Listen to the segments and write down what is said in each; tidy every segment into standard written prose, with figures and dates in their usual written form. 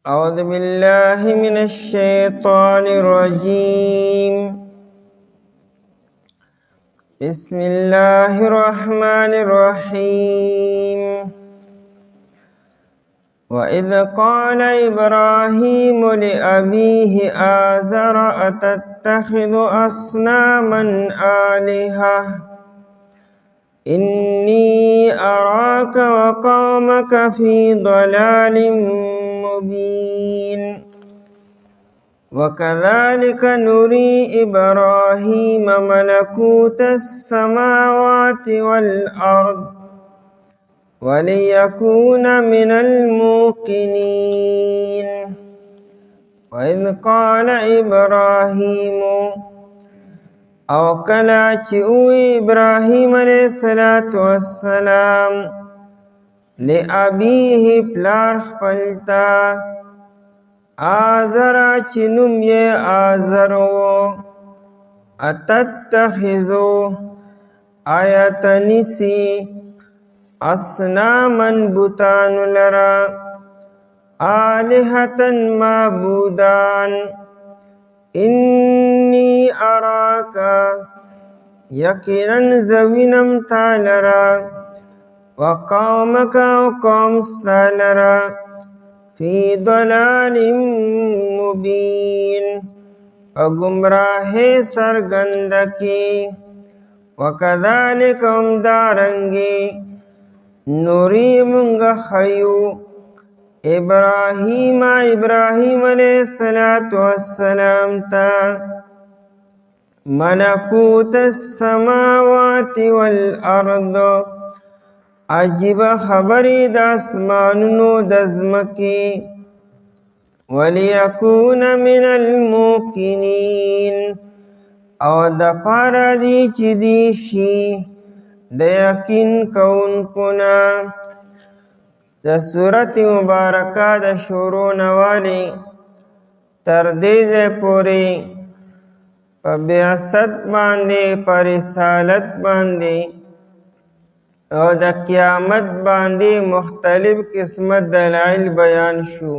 أعوذ بالله من الشيطان الرجيم. بسم الله الرحمن الرحيم. وإذ قال إبراهيم لأبيه آزر أتتخذ أصناما آلهة إني أراك وقومك في ضلال مبين. وكذلك نري إبراهيم ملكوت السماوات والأرض وليكون من الموقنين. وإذ قال إبراهيم او کلا چې ابراهيم عليه الصلاة والسلام لأبيه پلار خپلتا آزر چې نوم یې آزر و اتتخذو آیت نسی اصنامن بوتان لرا آلهتن معبودان انی اراکا یقیناً زوینم تالرا وقومکا وقوم ستالرا فی ضلال مبین وگمراہ سرگندکی وکذالک امدارنگی نوری منگ خیو ابراہیم علیہ السلام تا ملکوت السماوات والارض عجیب خبری د اسمانونو د ځمکې ولیکون من الموقنین او د پاره دی چې دی شي د یقین کوونکو نه. د سورت مبارکه د شروع نوالی تر دې ځای پورې په بعثت باندې په رسالت باندې او د قیامت باندې مختلف قسمت دلائل بیان شو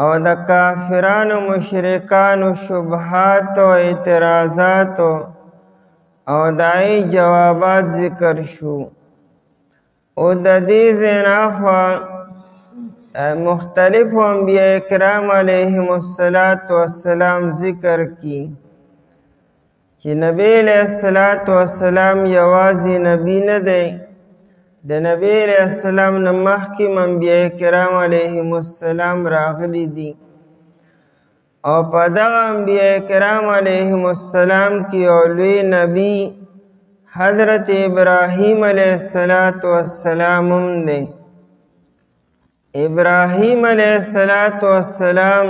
او د کافرانو مشرکانو شبهات او اعتراضات او دای جوابات ذکر شو. او د دې زناخوا مختلف انبیاء کرام علیهم السلام ذکر کی چې نبی علیہ السلام یوازې نبی نه دی، د نبی علیہ السلام نه مخکې انبیاء کرام علیهم السلام راغلي دي او په دغه انبیاء کرام علیهم السلام کې یو لوی نبی حضرت ابراہیم علیہ السلام دے. ابراہیم علیہ السلام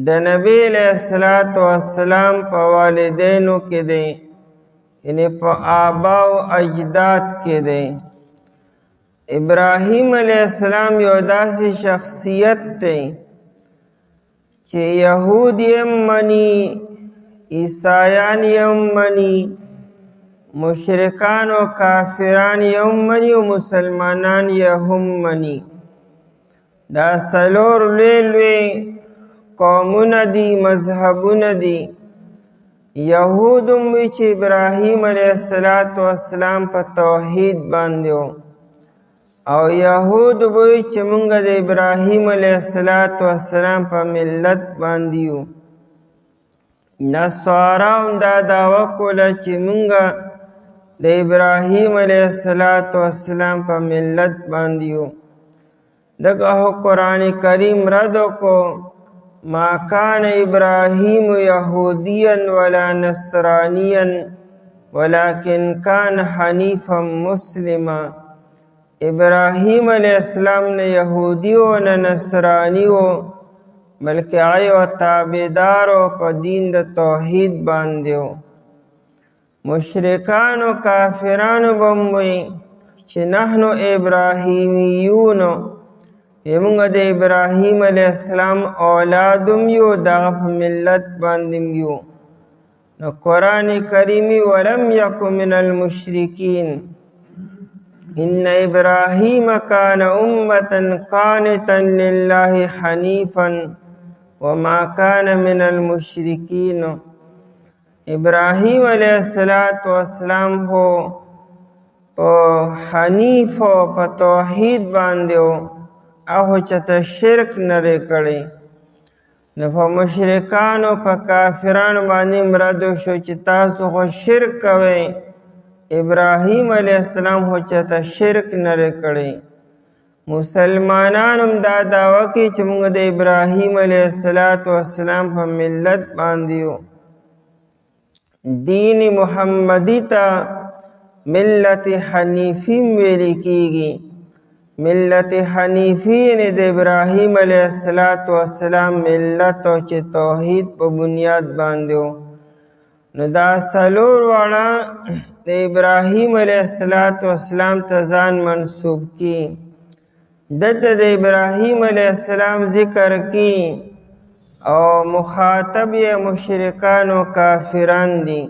د نبی علیہ السلام په والدینو کې دی، یعنی په آبا او اجداد کې دی. ابراہیم علیہ السلام یو داسې شخصیت دی چې یهود یې مني، عیسایان یې مني، مشرکان و کافران یې مني او مسلمانان یې هم مني. دا څلور لوی قومونه دي، مذهبونه دي. یهود هم وی چې ابراهیم علیه السلام په توحید باندې و، او یهود وی چې موږ د ابراهیم علیه السلام په ملت باندې یو. نصارا هم دا دعوه کوله چې موږ د ابراهیم علیه السلام په ملت باندې یو. دغه قرآن کریم رد کو ما کان ابراهیم یهودیا ولا نصرانیا ولکن کان حنیفا مسلما. ابراهیم علیه السلام نه یهودی و نه نصرانی و بلکې هغه تابعدار او په دین د توحید باندې و. مشرکان و کافران بموی چې نحنو ابراهیمیون، موږ د ابراهیم علیه السلام اولادم یو، دغه په ملت باندې یو. نو قرآن کریمی ولم یک من المشرکین ان ابراهیم کان امة قانتا لله حنیفا وما کان من المشرکین. ابراهیم علیہ السلام ہو په حنیف او په توحید باندې او چته شرک نری کړي. نو په مشرکانو په کافرانو باندې مراد شو چې تاسو خو شرک کوئ. ابراهیم علیہ السلام هو چته شرک نری کړي. مسلمانانو دا دعوه کوي چې موږ د ابراهیم علیہ السلام په ملت باندې یو. دین محمدی ته ملت حنیفی ویل کیږي. ملت حنیفی یعنی د ابراهیم علیہ السلام ملت او چې توحید په بنیاد باندې و. نو دا څلور واړه د ابراهیم علیہ السلام ته ځان منسوب کی. دلته د ابراهیم علیہ السلام ذکر کی او مخاطب یې مشرکان او کافران دي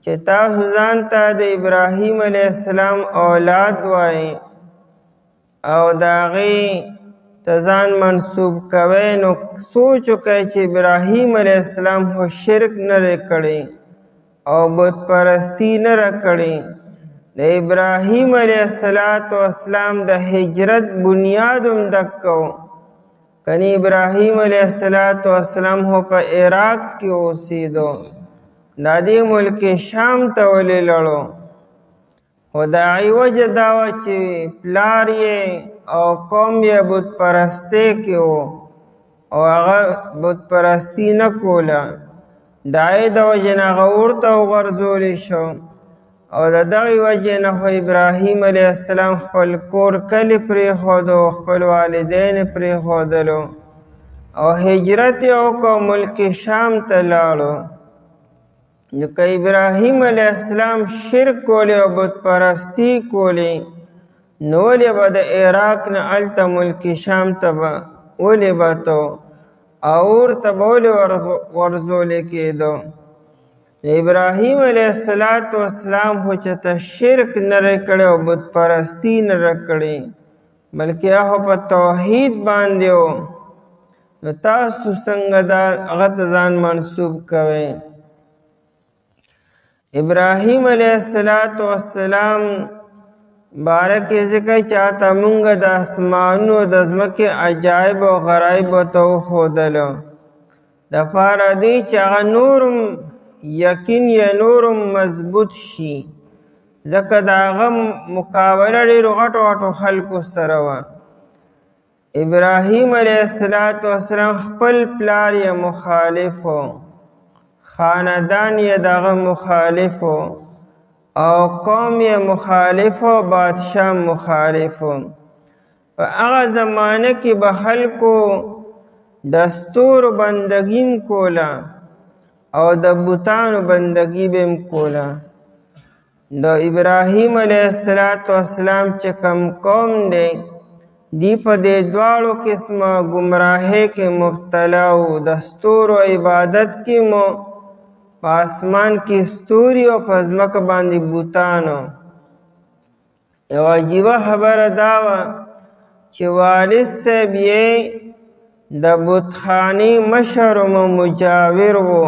چې تاسو ځان ته د ابراهیم علیہ السلام اولاد وای او د هغې ته ځان منسوب کوئ. نو سوچ وکئ چې ابراهیم علیہ السلام خو شرک نه دی کړی او بت پرستی نه ده کړې. د ابراهیم علیہ السلام د هجرت بنیاد هم دک و. کنی ابراهیم علیہ السلام هو په عراق کې اوسېدو. دا دې ملک شام ته ولې لړو؟ خو د هغې وجه دا وه چې پلار یې او قوم یې بت پرستۍ کې و او هغه بت پرستی نه کوله. د هغې د وجې نه هغه ورته وغورځولی شو او د دغې وجې نه خو ابراهیم علیہ السلام خپل کور کلی پرېښودو، خپل والدین پرېښودلو او هجرت یې وکړو، ملک شام ته لاړو. نو که ابراهیم علیہ السلام شرک کولی او بت پرستی کولی نو ولې به د عراق نه هلته ملک شام ته به ولې بتو او ورته به ولې ورزولی کېدو؟ ابراهیم علیہ السلام خو چېرته شرک نه دی کړی او بت پرستی نه ده کړې، بلکې هغه په توحید باندې و. نو تاسو څنګه هغه ته ځان منسوب کوئ؟ ابراهیم علیہ السلام باره کې ذکر چاته مونږ د اسمانونو د ځمکې عجایب او غرایب ورته وښودلو دپاره دی چې هغه نورم یقین یا نورم مضبوط شي، ځکه د هغه مقابله ډېرو غټو غټو خلکو سره وه. ابراهیم علیہ السلام خپل پلار یې مخالف و، خاندان یې دغه مخالف و او قوم یې مخالف و، بادشاه مخالف و. په هغه زمانه کې به خلکو د ستورو بندګي هم کوله او د بوتانو بندګي به هم کوله. د ابراهیم علیہ السلام چې کوم قوم دی دی په دې دواړو قسمه ګمراهۍ کې مبتلا و. د ستورو عبادت کې مو په اسمان کې ستوري او په ځمکه باندې بوتانو. یو عجیبه خبره دا وه چې والد صاحب یې د بتخانې مشر و مجاور و،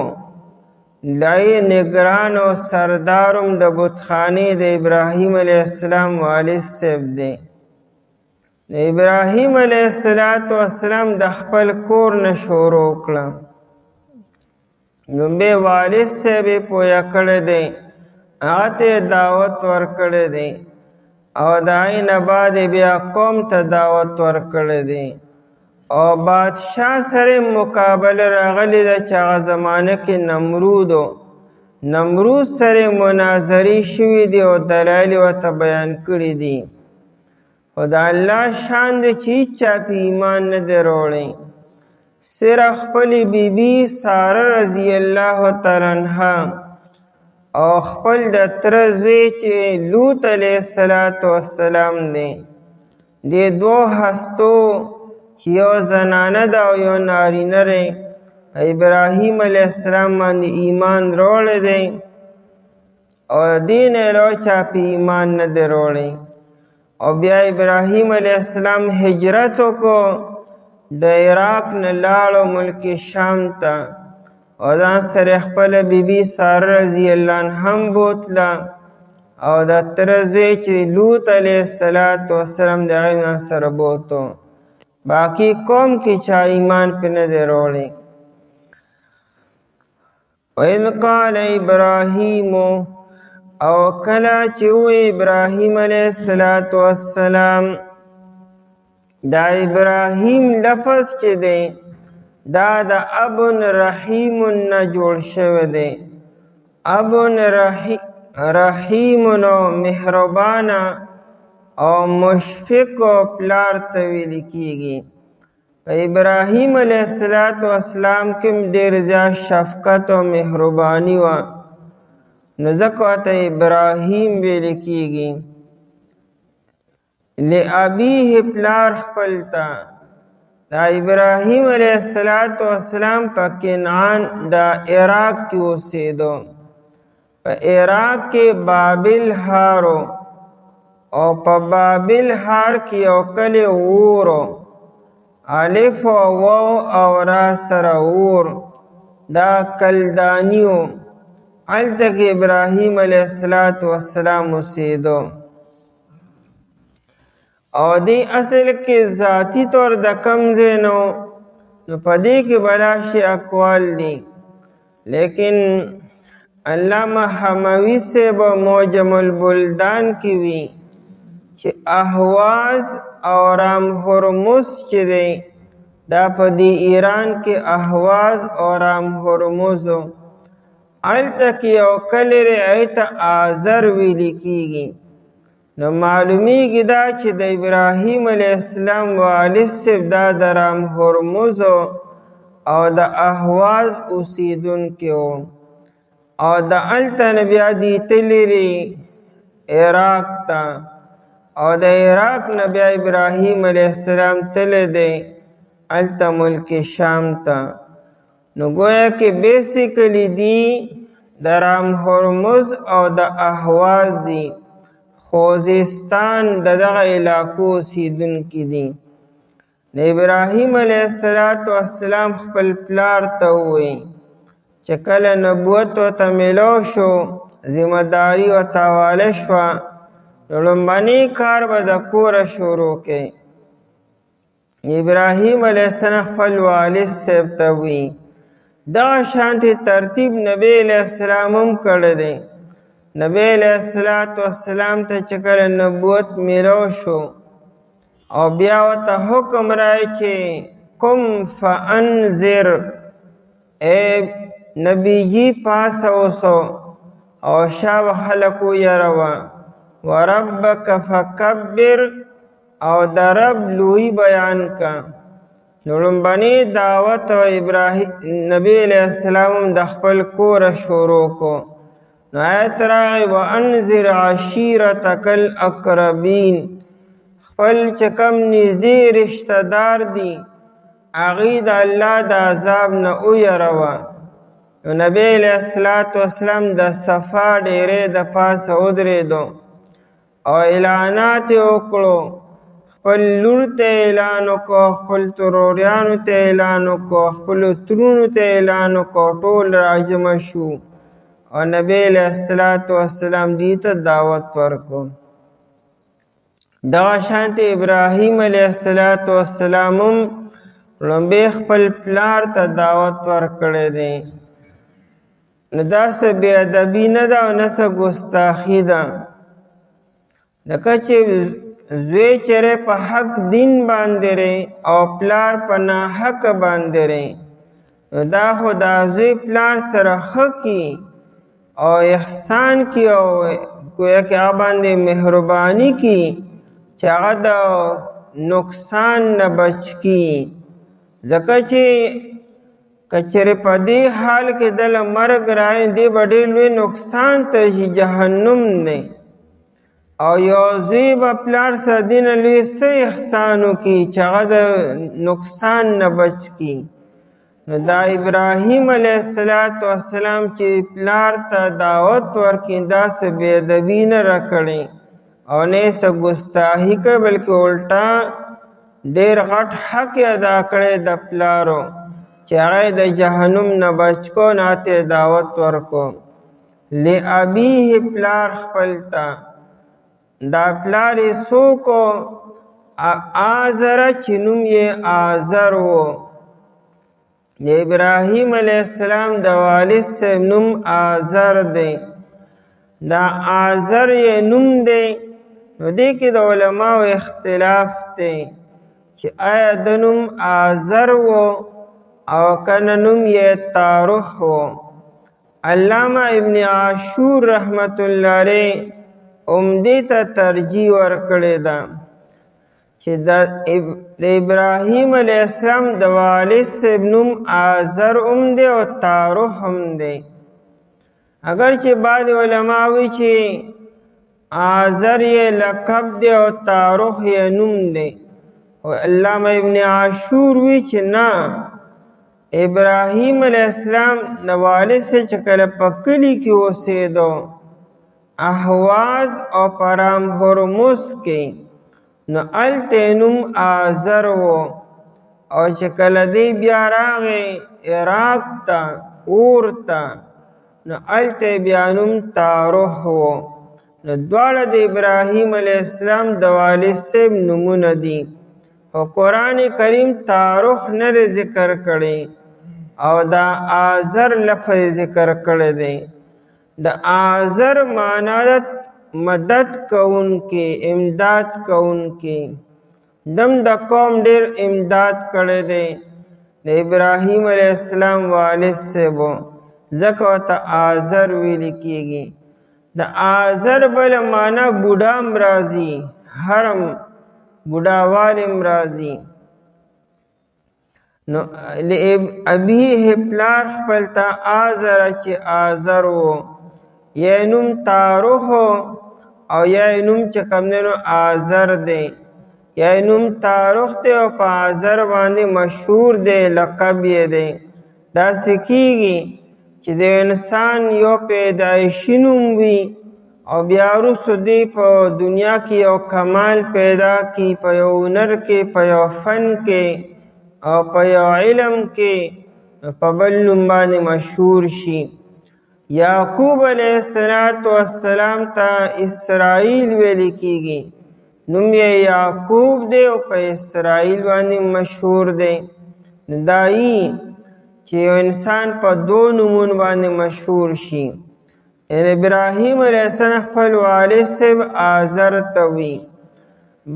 دای نگران او سردار هم د بتخانې د ابراهیم علیہ السلام والد صاحب دی. د ابراهیم علیہ السلام د خپل کور نه شروع کړه. لومبی والد صاحب یې پویه کړی دی، هغه ته دعوت ورکړی دی او د هغې نه بعد بیا قوم ته دعوت ورکړی دی او بادشاه سره مقابله راغلی ده چې هغه زمانه کې نمرود و. نمرود سره مناظرې شوي دي او دلایل یې ورته بیان کړي دي. خو د الله شان دی چې هیچا په ایمان نه دی راوړی، صرف خپلې بیبي ساره رضی الله تعالی عنها او خپل د تره زوی چې لوط علیہ السلام دی، دې دوو هستو چې یو زنانه ده او یو نارینه دی، ابراهیم علیہ السلام باندې ایمان راوړی دی او دې نه علاوه چا په ایمان نه دی راوړی. او بیا ابراهیم علیه السلام هجرت وکړو د عراق نه لاړو ملک شام ته او ځان سره خپله بیبي ساره رضی الله عنها هم بوتله او د تره زوی چې لوط علیه السلام د هغې نه سره بوتو باقي قوم کې چا ایمان پې نه دی راوړی. وَإِذْ قَالَ إِبْرَاهِيمُ او کله چې وی ابراهیم علیه السلام دا ابراهیم لفظ چې دی دا د ابن رحیم نه جوړ شوی دی. ابن رحیم نو مهربانه او مشفق پلار ته ویل کیږي. په ابراهیم علیه السلام کې ډېر زیات شفقت او مهرباني وه نو ځکه ورته ابراهیم ویل کیږي. لابیه پلار خپل ته دا ابراهیم علیه السلام په کنعان د عراق کې اوسېدو. په عراق کې بابل ښارو او په بابل ښار کې یو کلی وورو الف او واو او را سره وور دا کلدانیو هلته کې ابراهیم علیه السلام اوسېدو او دی اصل کې ذاتی طور د کم ځای نو په دې کې بلا شي اقوال دي لیکن علامه حموي صاحب معجم البلدان کې وی چې اهواز او رام هرمز چې دی دا په دې ایران کې اهواز او رام هرمزو هلته کې یو کلی دی هغې ته آذر ویلې کېږي. نو معلومیږي دا چې د ابراهیم علیه السلام والد صاحب دا د رام هرمزو او د اهواز اوسیدونکي وو او د هلته نه بیا دی تللی دی عراق ته او د عراق نه بیا ابراهیم علیه السلام تللی دی هلته ملک شام ته. نو گویا کې بیسیکلی دی د رام هرمز او د اهواز دی خوزستان د دغه علاقو اوسیدونکي دي. د ابراهیم علیه السلام خپل پلار ته ووی چې کله نبوت ورته میلاو شو ذمه داري ورته حواله شوه نو لومبنی کار به د کوره شروع کړي. ابراهیم علیه السلام خپل والد صاحب ته وی دغه شانتې ترتیب نبی علیه السلام هم کړی دی. نبی علیہ السلام ته چې کله نبوت میلاو شو او بیا ورته حکم راغی چې قم فانذر اے نبیجي پاسه اوسو او شابه خلک ویروه وربک فکبر او د رب لوی بیان کا. نو لومبني دعوت نبی علیہ السلام د خپل کوره شروع کو. نو آیت راغی وانذر عشیرتک الاقربین خپل چې کم نږدې رشته دار دي هغوی د الله د عذاب نه ویروه. نو نبی علیه السلام د صفا ډیرې د پاسه ودرېدو او اعلانات یې وکړو. خپل لور ته اعلان وکړو خپل تروریانو ته اعلان وکړو خپلو ترونو ته اعلان وکړو ټول راجمع شو او نبی علیہ السلام دی ته دعوت ورکو. دغه شانتې ابراهیم علیہ السلام هم لومبی خپل پلار ته دعوت ورکړی دی. نو دا څه بې ادبي نه ده او نه څه ګستاخي ده ځکه چې زوی چېرې په حق دین باندې دی او پلار په ناحق باندې دی نو دا خو دا زوی پلار سره ښه کي او احسان کی او گویا کہ هغه باندې مهرباني کی چې هغه د نقصان نه بچ کی. ځکه چې کچره په دې حال کې دله مرګ راځي دی به ډېر لوی نقصان ته شي جهنم دی او یو زوی به پلار سره دې نه لوی څه احسان وکړي چې هغه د نقصان نه بچ کی. نو دا ابراهیم علیه السلام چې پلار ته دعوت ورکړي داسې بې ادبي نه راکړي او نه څه ګستاهي کړ بلکې الټا ډېر غټ حق ادا کړی د پلارو چې هغه د جهنم نه بچ کو ناته دعوت ورکو لابیه پلار خپل ته دا پلار یې څوک آزر چې نوم یې آزر و د ابراهیم علیه السلام د والد صاحب نوم آزر دی دا آزر یې نوم دی نو دې کې د علماو اختلاف دی چې آیا د نوم آزر و او کنه نوم یې تارخ و علامه ابن عاشور رحمت الله علیه دې ته ترجیح ورکړې ده چې د ابراهیم علیه السلام د والد صاحب نوم آزر دی او تارخ هم دی اگر چې بعض علما وی چې آزر یې لقب دی او تارخ یې نوم دی او علامه ابن عاشور وی چې نه ابراهیم علیه السلام د والد سے چې کله په کلي کې اوسېدو احواز او پرام هرمز کې نو هلته نوم آزر و او چې کله دی بیا راغی عراق ته اور ته نو هلته بیا نوم تارخ و نو دواړه د ابراهیم علیه السلام د والد صاحب نومونه دي او قرآن کریم تارخ نه ذکر کړي او دا آزر لفظ ذکر کړی دی د آزر معنا مدد کوونکی امداد کوونکی دم د قوم ډیر امداد کړی دی د ابراهیم علیه السلام والد صاحب ځکه ورته آزر ویل کیږي د آزر بل معنا بوډا هم راځي هرم بوډاوالی هم راځي نو ابیه پلار خپل ته آزر چې آزر و یا نوم تارخ او یا نوم چې کوم دی نو آزر دی یا نوم تارخ دی او په آزر باندې مشهور دی لقب یې دی داسې کیږي چې د انسان یو پیدایشي نوم وي او بیا وروسته دی په دنیا کې یو کمال پیدا کی په یو هنر کې په یو فن کې او په یو علم کې په بل نوم باندې مشهور شي یعقوب علیه السلام ته اسرائیل ویل کیږي نوم یې یعقوب دی او په اسرائیل باندې مشهور دی دایي چې یو انسان په دو نومونو باندې مشهور شي ابراهیم علیه السلام خپل والد صاحب آزر ته وی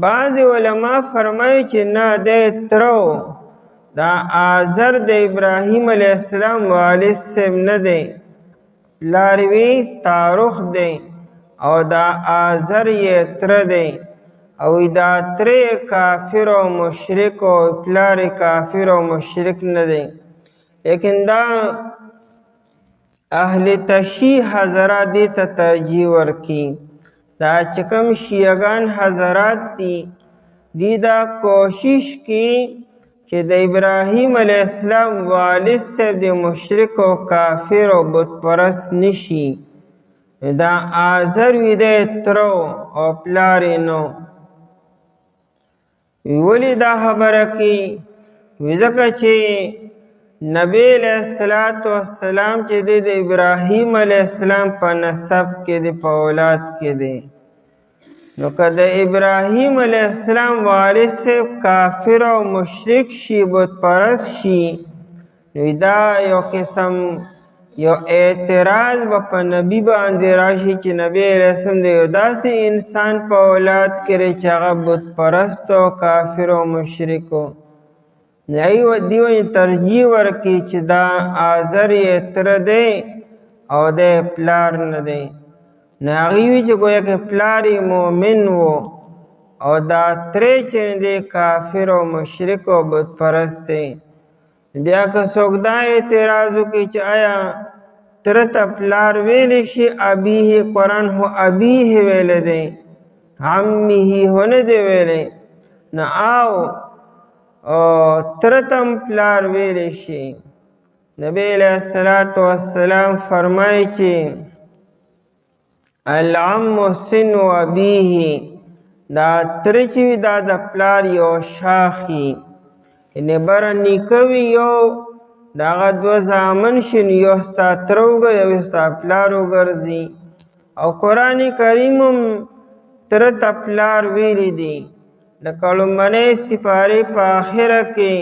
بعض علما فرمایي چې نه دی ترو دا آزر د ابراهیم علیه السلام والد صاحب نه دی پلاروی تارخ دی او دا آزر یې تره دی او دا تره کافر او مشرک او پلار کافر او مشرک نه دی لیکن دا اهل تشیع حضرات دی ته ترجیح ورکی دا چکم شیعگان حضرات دی دا کوشش کی چې د ابراهیم علیه السلام والد صاحب د مشرک او کافر او بت پرست نشي دا آزر وی دی ترو او پلار نو ولی دا خبره کی ځکه چې نبی علیہ السلام چې د ابراهیم علیہ السلام په نسب کې دی په اولاد کې دی نو که د ابراهیم علیہ السلام والد صاحب کافر او مشرک شي بت پرست شي نو دا یو قسم یو اعتراض به په نبی باندې راشي چې نبی علیہ السلام د یو داسې انسان په اولاد کې دی چې هغه بت پرست او کافر او مشرک و دیو ترجیح ورکی چې دا آزر یې تره دی او د پلار نه دی نو هغې وي چې ګویا کې پلار یې مؤمن و او دا ترې چې دی کافر او مشرک او بت پرست دی بیا که څوک دا اعتراض وکړي چې آیا تره ته پلار ویلی شي ابیه قرآن هو ابیه ویلی دی عمیه هو نه دی ویلی نه او ترتم پلار ویلی شي نبی علیہ السلام فرمایي چې العم سن و ابیه دا ترچوی دا د پلار یو شاخی یعنی بر نیکوی یو داغه دو زامن شن یو ستا تروګه یو ستا پلارو ګرځي او قرآن کریمم تر تپلار ویلی دی لکه لومبنۍ سپارې په آخره کې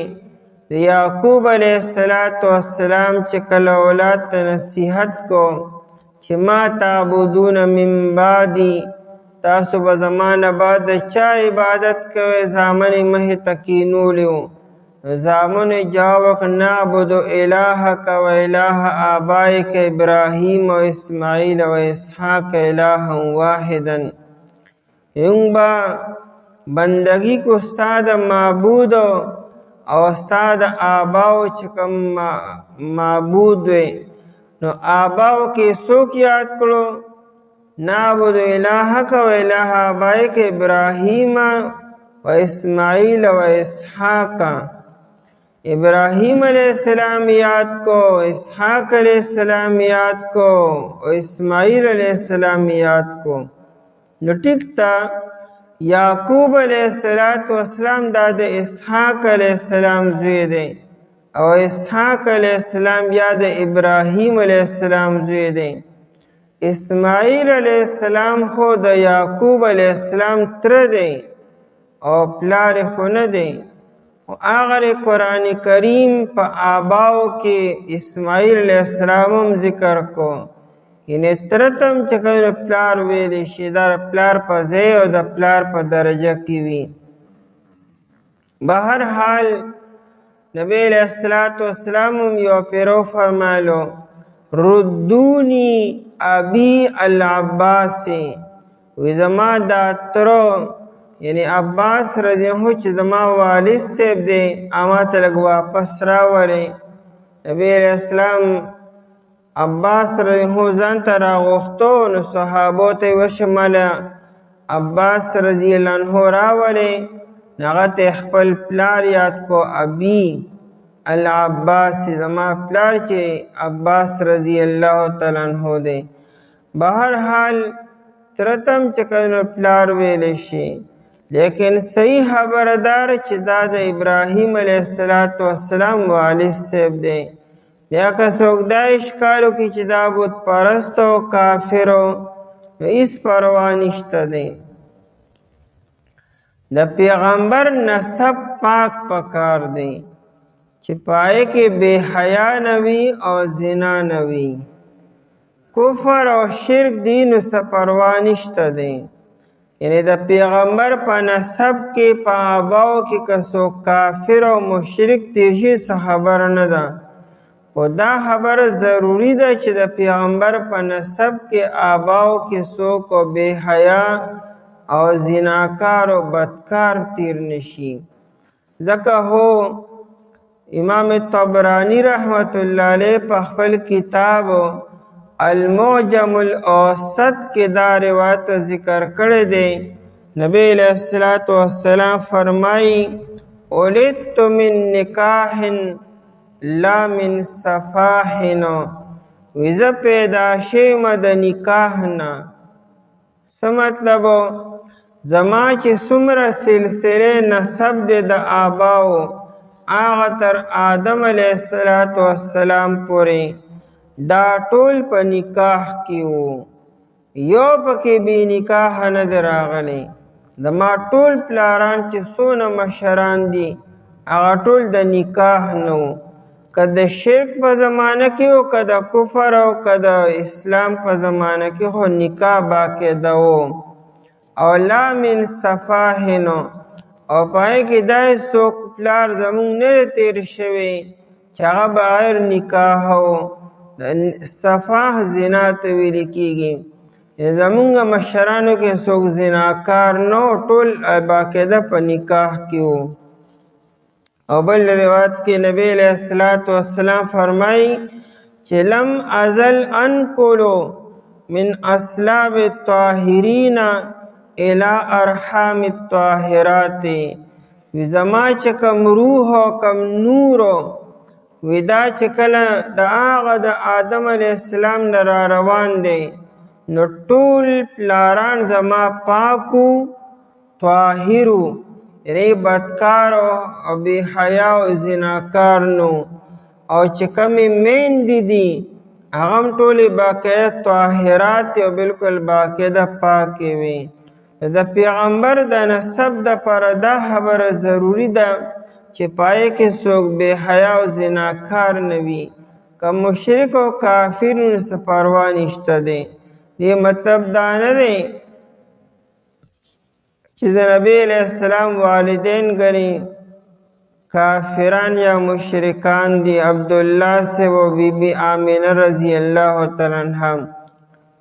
د یعقوب علیه السلام چې کله اولاد ته نصیحت کو چې ما تعبدون من بعدی تاسو به زما نه بعد د چا عبادت کوئ زامن مخې ته کینولی وو زامن جواب وکړ نعبد الهک و اله آبائک ابراهیم و اسماعیل و اسحاق الها واحدا یون با بندگی کو استاد معبود او استاد آباو چې کوم معبود وي نو آباو کې څوک یاد کړو نعبد الهک و اله آبائک ابراهیم و اسماعیل و اسحاق ابراہیم علیہ السلام یاد کو اسحاق علیہ السلام یاد کو اور اسماعیل علیہ السلام یاد کو نو ٹھیک تا یعقوب علیہ السلام دا د اسحاق علیہ السلام زوی دی او اسحاق علیہ السلام یا د ابراہیم علیہ السلام زوی دی اسماعیل علیہ السلام خو د یعقوب علیہ السلام تر دی او پلار خو نه دی اگر قرآن کریم پا آباؤ کے اسماعیل علیہ السلام ذکر کو یعنی ترتم چکر پلار ویلی شی در پلار پا زی و در پلار پا درجہ کیوی بہرحال نبی علیہ السلام یو پیرو فرمالو ردونی ابی العباس وزما داترو یعنی عباس رضی اللہ عنہ چې زما والد صاحب دی اما ته لږ واپس راولئ نبی علیہ السلام عباس رضی اللہ عنہ ځان ته راغوښتو نو صحابو ته یې وشمله عباس رضی اللہ عنہ راولئ هغه ته خپل پلار یاد کو ابي العباس زما پلار چې عباس رضی اللہ تعالی عنہ دی بہرحال ترتم چې کله پلار ویلی شي لیکن صحیح خبردار چې دا د ابراهیم علیه السلام والد صاحب دی بیا که څوک دا اشکال وکړي چې دا بت پرست او کافر نو هیڅ پروا نشته دی د پیغمبر نسب پاک پکار دی چې پای کې بے حیا نوي او زنا نوي کفر او شرک دی نو څه پروا نشته دی یعنی د پیغمبر په نسب کې په آباو کې که څوک کافر او مشرک تیر شي څه خبره نه ده خو دا خبره ضروري ده چې د پیغمبر په نسب کې آباو کې څوک بے حیا او زناکار او بدکار تیر نشي ځکه هو امام طبرانی رحمت الله علیه په خپل کتاب المعجم الاوسط کې دا روایت ذکر کړی دی نبی علیہ السلام فرمائی اولدت من نکاح لا من صفاحن ویزه پیدا شیم د نکاح نه څه مطلب زما چې څومره سلسله نسب دی د آباو هغه تر آدم علیہ السلام پورې دا ټول په نکاح کې وو یو پکې بې نکاح نه دی راغلی زما ټول پلاران چې څونه مشران دي هغه ټول د نکاح نه وو که د شرک په زمانه کې وو که د کفر او که د اسلام په زمانه کې خو نکاح باقاعده وو او لا من صفاحن او پای کې دای څوک پلار زمونږ نه تیر شوی چې هغه بغیر نکاح وو صفاح زنا ته ویل کیږي زمونږ مشرانو کې څوک زناکار نو ټول باقاعده په نکاح کې وو او بل روایت کې نبی علیہ السلام فرمایي چې لم ازل انقلو من اصلاب الطاهرین الى ارحام الطاهرات زما چې کم روح او کم نور ودا چې کله د هغه د آدم علیه السلام نه را روان دی نو ټول پلاران زما پاکو طاهرو یعنی بدکار او بی حیا او زناکار نو او چې کمی میندې دي هغه هم ټولې باقاعده طاهرات او بالکل باقاعده پاکې وي. د پیغمبر د نسب دپاره دا خبره ضروري ده چې پای کې څوک بې حیا او زناکار نه وي. که مشرک او کافر نو څه پروا نشته دی. دې مطلب دا نه دی چې د نبی علیه السلام والدین ګنې کافران یا مشرکان دي. عبدالله صاحب او بی بی آمینه رضی الله تعالی عنها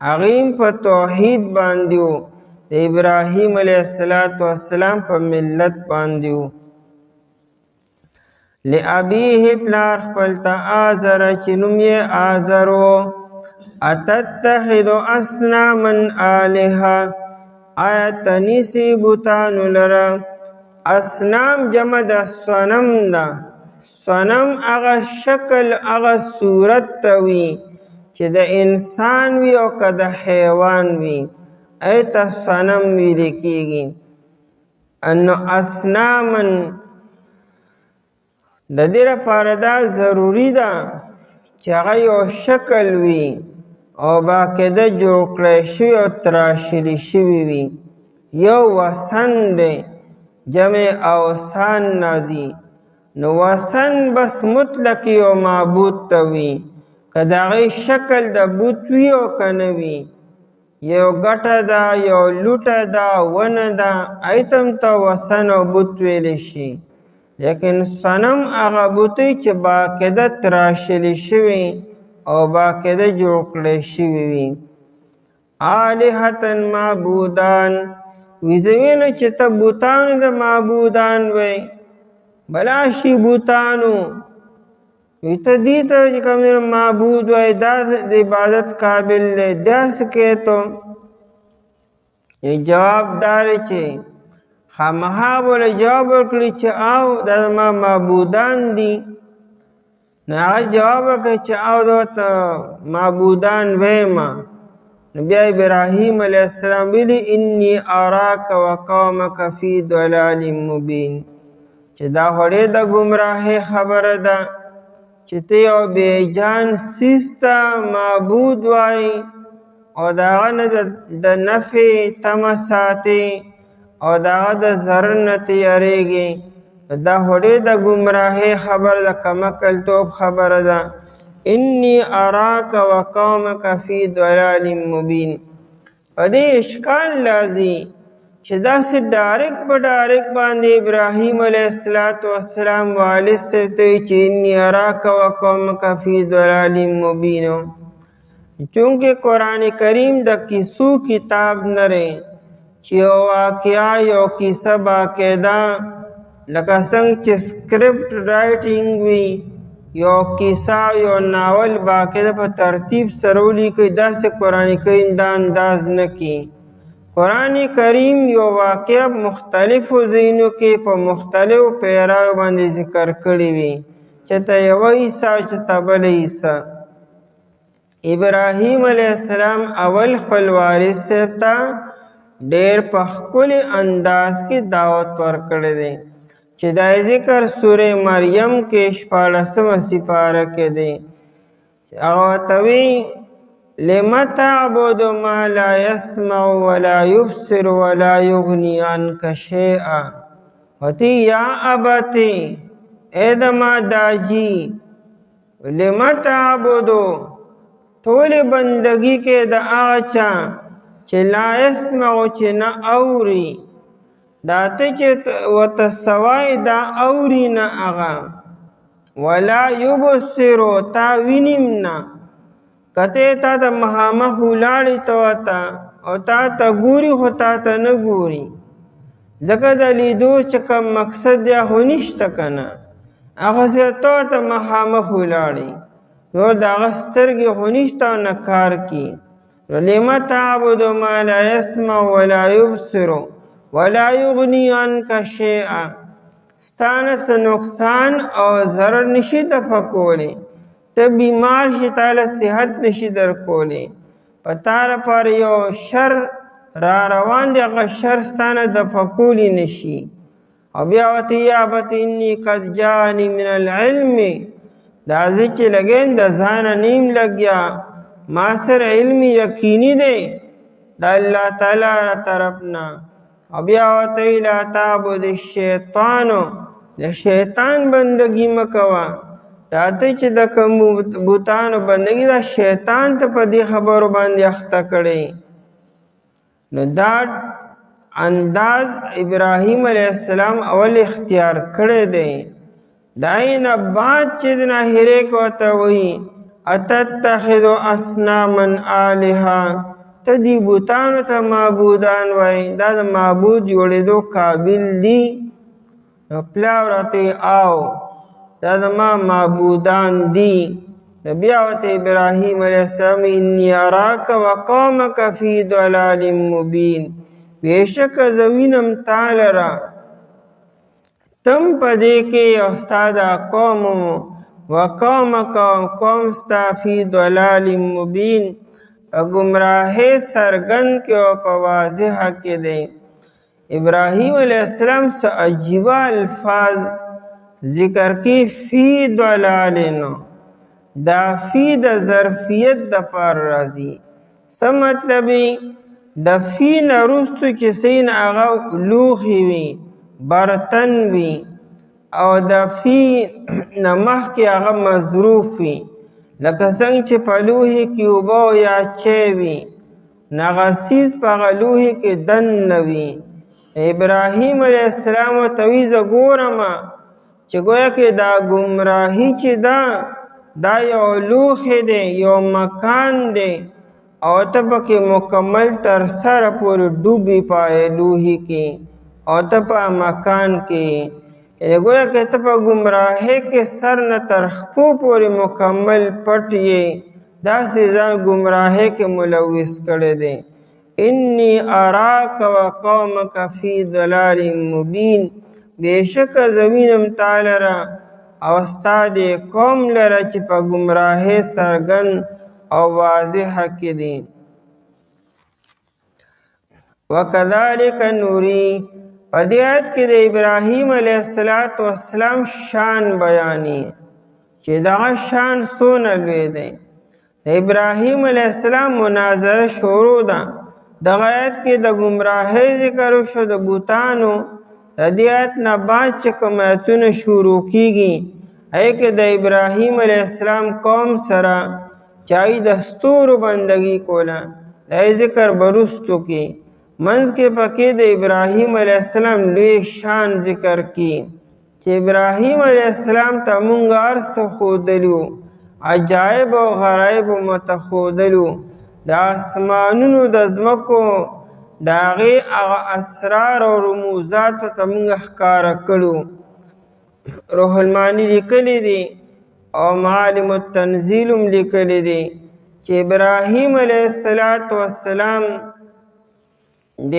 هغې په توحید باندې و، د ابراهیم علیه السلام په ملت باندې و. لابیه پلار خپل ته آزر چې نوم یې آزر و. اتتخذ اصناما آلهه آیا تنیسی بوتانو لره. اصنام جمع د صنم ده. صنم هغه شکل هغه صورت ته وي چې د انسان وي او که د حیوان وي ایته صنم ویل کېږي. نو اصنامن د دې لپاره دا ضروري ده چې هغه یو شکل وي او باقاعده جوړ کړی شوي او تراشلي شوي وي. یو وثن دی جمع اوثان نازي. نو وثن بس مطلق یو معبود ته وي که د هغې شکل د بوت وي او که نه وي. یو ګټه ده یو لوټه ده ونه ده ایته هم ته وثن او بوت ویلی شي. لیکن صنم هغه بوتۍ چې باقاعده تراشلي شوي او باقاعده جوړ کړی شوي وي. آلهتن معبودان ویزوی نه چې ته بوتانو د معبودان وی بلا شي بوتانو وی ته دې ته چې کوم معبود وی دا د عبادت قابل دی داسې کې تو جواب دار چې خامخا بوله جواب ورکړي چې او دا زما معبودان دي. نو هغه جواب ورکړي چې او دا معبودان ویما. نو بیا ابراهیم علیه السلام ویلي انی اراک و قومک فی ضلال مبین چې دا خو ډېر د ګمراهۍ خبره ده چې ته یو بېجان څیز ته معبود وایي او د هغه نه د نفع تمه ساتې او د هغه د ضرر نه تیارېږي. دا خو ډېر د ګمراهۍ خبره ده کمعقلتوب خبره ده. انی اراک و قومک فی ضلال مبین. په دې اشکال لازي چې داسې ډایرکټ په ډایرکټ باندې ابراهیم علیه السلام والد صاحب ته چې انی اراک و قومک فی ضلال مبین. چونکې قرآن کریم د کیسو کتاب نه دی چې یو واقعه یو کیسه باقاعده لکه څنګه چې سکرپټ رایټینګ وي یو کیسه یو ناول باقاعده په ترتیب سره ولیکي داسې قرآن کریم دا انداز نه کي. قرآن کریم یو واقعه مختلفو ځایونو کې په مختلفو پیراو باندې ذکر کړي وي چې ته یوه عیسی او چې ته بله عیسی. ابراهیم علیه السلام اول خپل وارث صاحب ته ډېر په ښکلي انداز کې دعوت ورکړی دی چې دا ذکر سوره مریم کې 14مه سپاره کې دی. هغه ورته وی لم تعبد ما لا يسمع ولا يبصر ولا يغني عنك شيئا. وتی یا ابتی اے دما داجی لم تعبدو ټول بندگی کې د هغه چا چې لا يسمع چې نه اوري دا ته چې ورته سوای دا اوري نه هغه ولا يبصر تا وینم نه کته تا د مخامخ ولاړې ته ورته او تا ته ګوري خو تا ته نه ګوري ځکه د لیدو چې کوم مقصد یا خو نشته که نه هغسې تا ته مخامخ ولاړې نور د هغه سترګې خو نشته او نه کار کي. لم تعبد ما لا يسمع ولا يبصر ولا يغني عنك شيئا. ستانه څه نقصان او ضرر نشي دفع کولی. ته بیمار شي تاله صحت نشي در کولی. پتا لپاره یو شر را روان دی، هغه شر ستانه د پکولی نشي. او بیا ورته یا ابت انی قد جاءنی من العلم، دا زه چې لګیم د ځانه نیم لګیا، ما سره علم یقیني دی د الله تعالی طرف نه. او بیا ورته لا تعبد الشیطان، د شیطان بندگی مه کوه. دا ته چې د کوم بوتانو بندگی دا شیطان ته په دې خبرو باندې اخته کړی. نو دا انداز ابراهیم علیه السلام اول اختیار کړی دی. داینه بعد چې د ناهیرې کوته وایي اتتخذ اصناما آلهه، ته دې بوتانو ته معبودان وایي، دا د معبود جوړېدو قابل دي؟ نو پلار ورته آو دا زما معبودان دي. نو بیا ورته ابراهیم علیه السلام انی اراک وقومک فی ضلال مبین، بېشکه زه وینم تا لره تم په دې کې او ستا دا قوم وقومک قوم ستا فی ضلال مبین، په ګمراهۍ څرګند کې او په واضحه کې دی. ابراهیم علیه السلام څه عجیبه الفاظ ذکر کی فی ضلالن، دا فی د ظرفیت د پار راځي. څه مطلب د فی نه وروستو چې سین هغه لوښي وي، برتن وي، او د فی نه مخکې هغه مظروف وي، لکه څنګه چې په لوښي کې اوبه یا چای وي، نو هغه څیز په هغه لوښي کې دننه وي. ابراهیم علیه السلام ورته وایي زه ګورم چې گویا کې دا گمراهی چې دا یو لوښی دی، یو مکان دی، او ته پکې مکمل تر سره پورې ډوبې پای لوښي کې، او ته په مکان کې یعنې گویا کې ته په گمراهۍ کې سر نه تر خپو پورې مکمل پټ یې، داسې ځان گمراهۍ کې ملوث کړی دی. انی اراک وقومک فی ضلال مبین، بېشکه زه وینم تا لره او ستا دې قوم لره چې په ګمراهۍ څرګند او واضحه کې دي. وکذلک نوری، په دې آیت کې د ابراهیم علیه السلام شان بیانې چې دغه شان څونه لوی دی. د ابراهیم علیه السلام مناظره شروع ده. دغه آیت کې د ګمراهۍ ذکر وشو د بوتانو. د دې آیت نه بعد چې کوم آیتونه شروع کیږي هغې کې د ابراهیم علیه السلام قوم سره چې هغوی د ستورو بندګي کوله د هغې ذکر به وروستو کې منځ کې پکې د ابراهیم علیه السلام لوی شان ذکر کی چې ابراهیم علیه السلام ته مونږ هر څه ښودلي، عجایب او غرایب مو ته ښودلي، د اسمانونو د ځمکو د هغې هغه اسرار او رموزاتو ته مونږ ښکاره کړو. روح المانی لیکلی دی او معالم التنزیل هم لیکلی دی چې ابراهیم علیه السلام د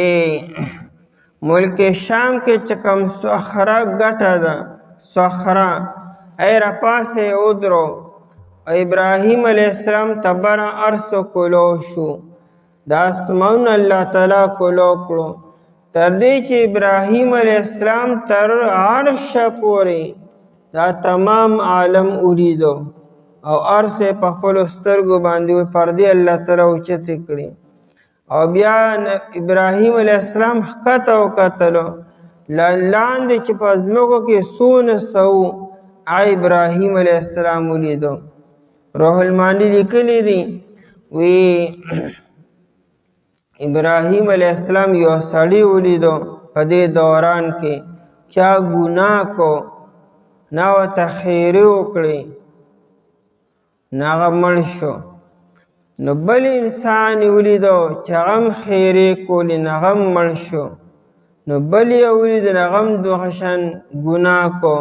ملک شام کې چې کوم صخره ګټه ده، صخره ای راپاسې ودرو، ابراهیم علیه السلام ته بره ارسو کلو شو، د اسمانونه الله تعالی کلو کړو، تر دې چې ابراهیم علیه السلام تر عرشه پورې دا تمام عالم ولیدو او عرش یې په خپلو سترګو باندې پردې الله تعالی اوچتې کړې. او بیا ابراهیم علیه السلام ښکته وکتلو، لاندې چې په ځمکو کې څونه څه وو ابراهیم علیه السلام ولیدو. روح المانی لیکلی دی وی ابراهیم علیه السلام یو سړی ولیدو په دې دوران کې چا ګناه کو نه ورته خیرې وکړې نه هغه مړ شو. نو بل انسان یې ولیدو چې هغه هم خیرې کولې نه هغه هم مړ شو. نو بل یې ولیدو نه هغه هم دغه شان ګناه کو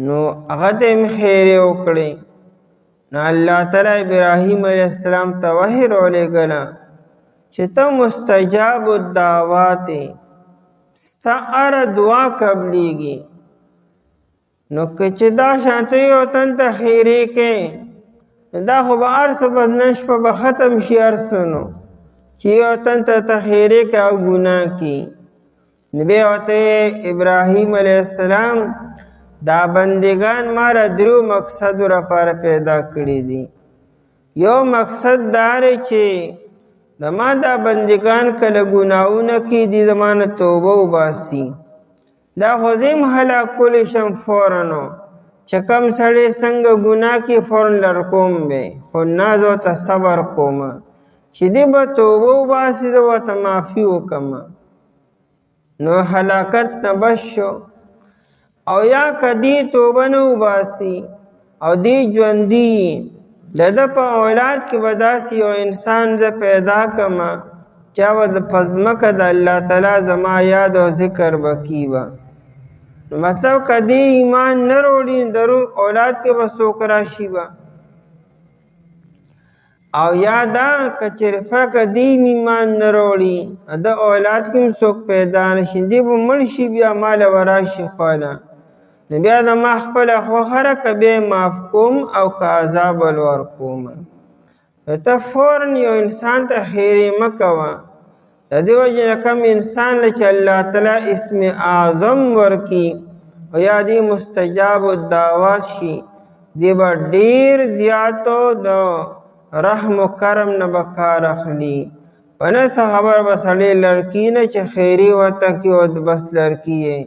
نو هغه ته هم خیرې وکړې. نو الله تعالی ابراهیم علیه السلام ته وحی راولېږله چې ته مستجاب الدعوات یې، ستا هره دعا قبلیږي. نو که چې دا شانته یو تن ته خیرې کې دا خو به هر څه به نن شپه به ختم شي هر څه نو چې یو تن ته تخیرې کوي او ګناه کوي. نو بیا ورته ابراهیم علیه السلام دا بندگان ما را درو مقصدو لپاره پیدا کړي دي. یو مقصد دا دی چې د ما دا بندگان کله ګناهونه کوي دي د ما نه توبه وباسي. دا خو زه هم هلاکولی شم فورا نو چې کوم سړی څنګه ګناه کوي فورا لر کوم به، خو نه زه ورته صبر کوم چې دی به توبه وباسي زه ورته معافي وکړم. نو هلاکت نه بچ شو. او یا که دی توبه نه وباسي او دی ژوندي د ده په اولاد کې به داسې یو انسان زه پیدا کړم چې هغه په ځمکه د الله تعالی زما یاد او ذکر به کیږي. مطلب که دی ایمان نه راوړي درو اولاد کې به څوک راشي به، او یا دا که چېرې فرقه دی ایمان نه راوړي د اولاد کې هم څوک پیدا نه شي دی به مړ شي بیا ما له به راشي خواله. نو بیا د ما خپله خوښه ده که بیا یې معاف کوم او که عذاب ول ورکوم. نو ته فورا یو انسان ته خیرې مه کوه. د دې وجې نه کوم انسان له چې الله تعالی اسم اعظم ورکي او یا دې مستجاب الدعوات شي دی به ډېر زیاتو د رحم و کرم نه به کار اخلي. په نه څه خبر به سړی لړکي نه چې خیرې ورته کړي او بس لړکي یې،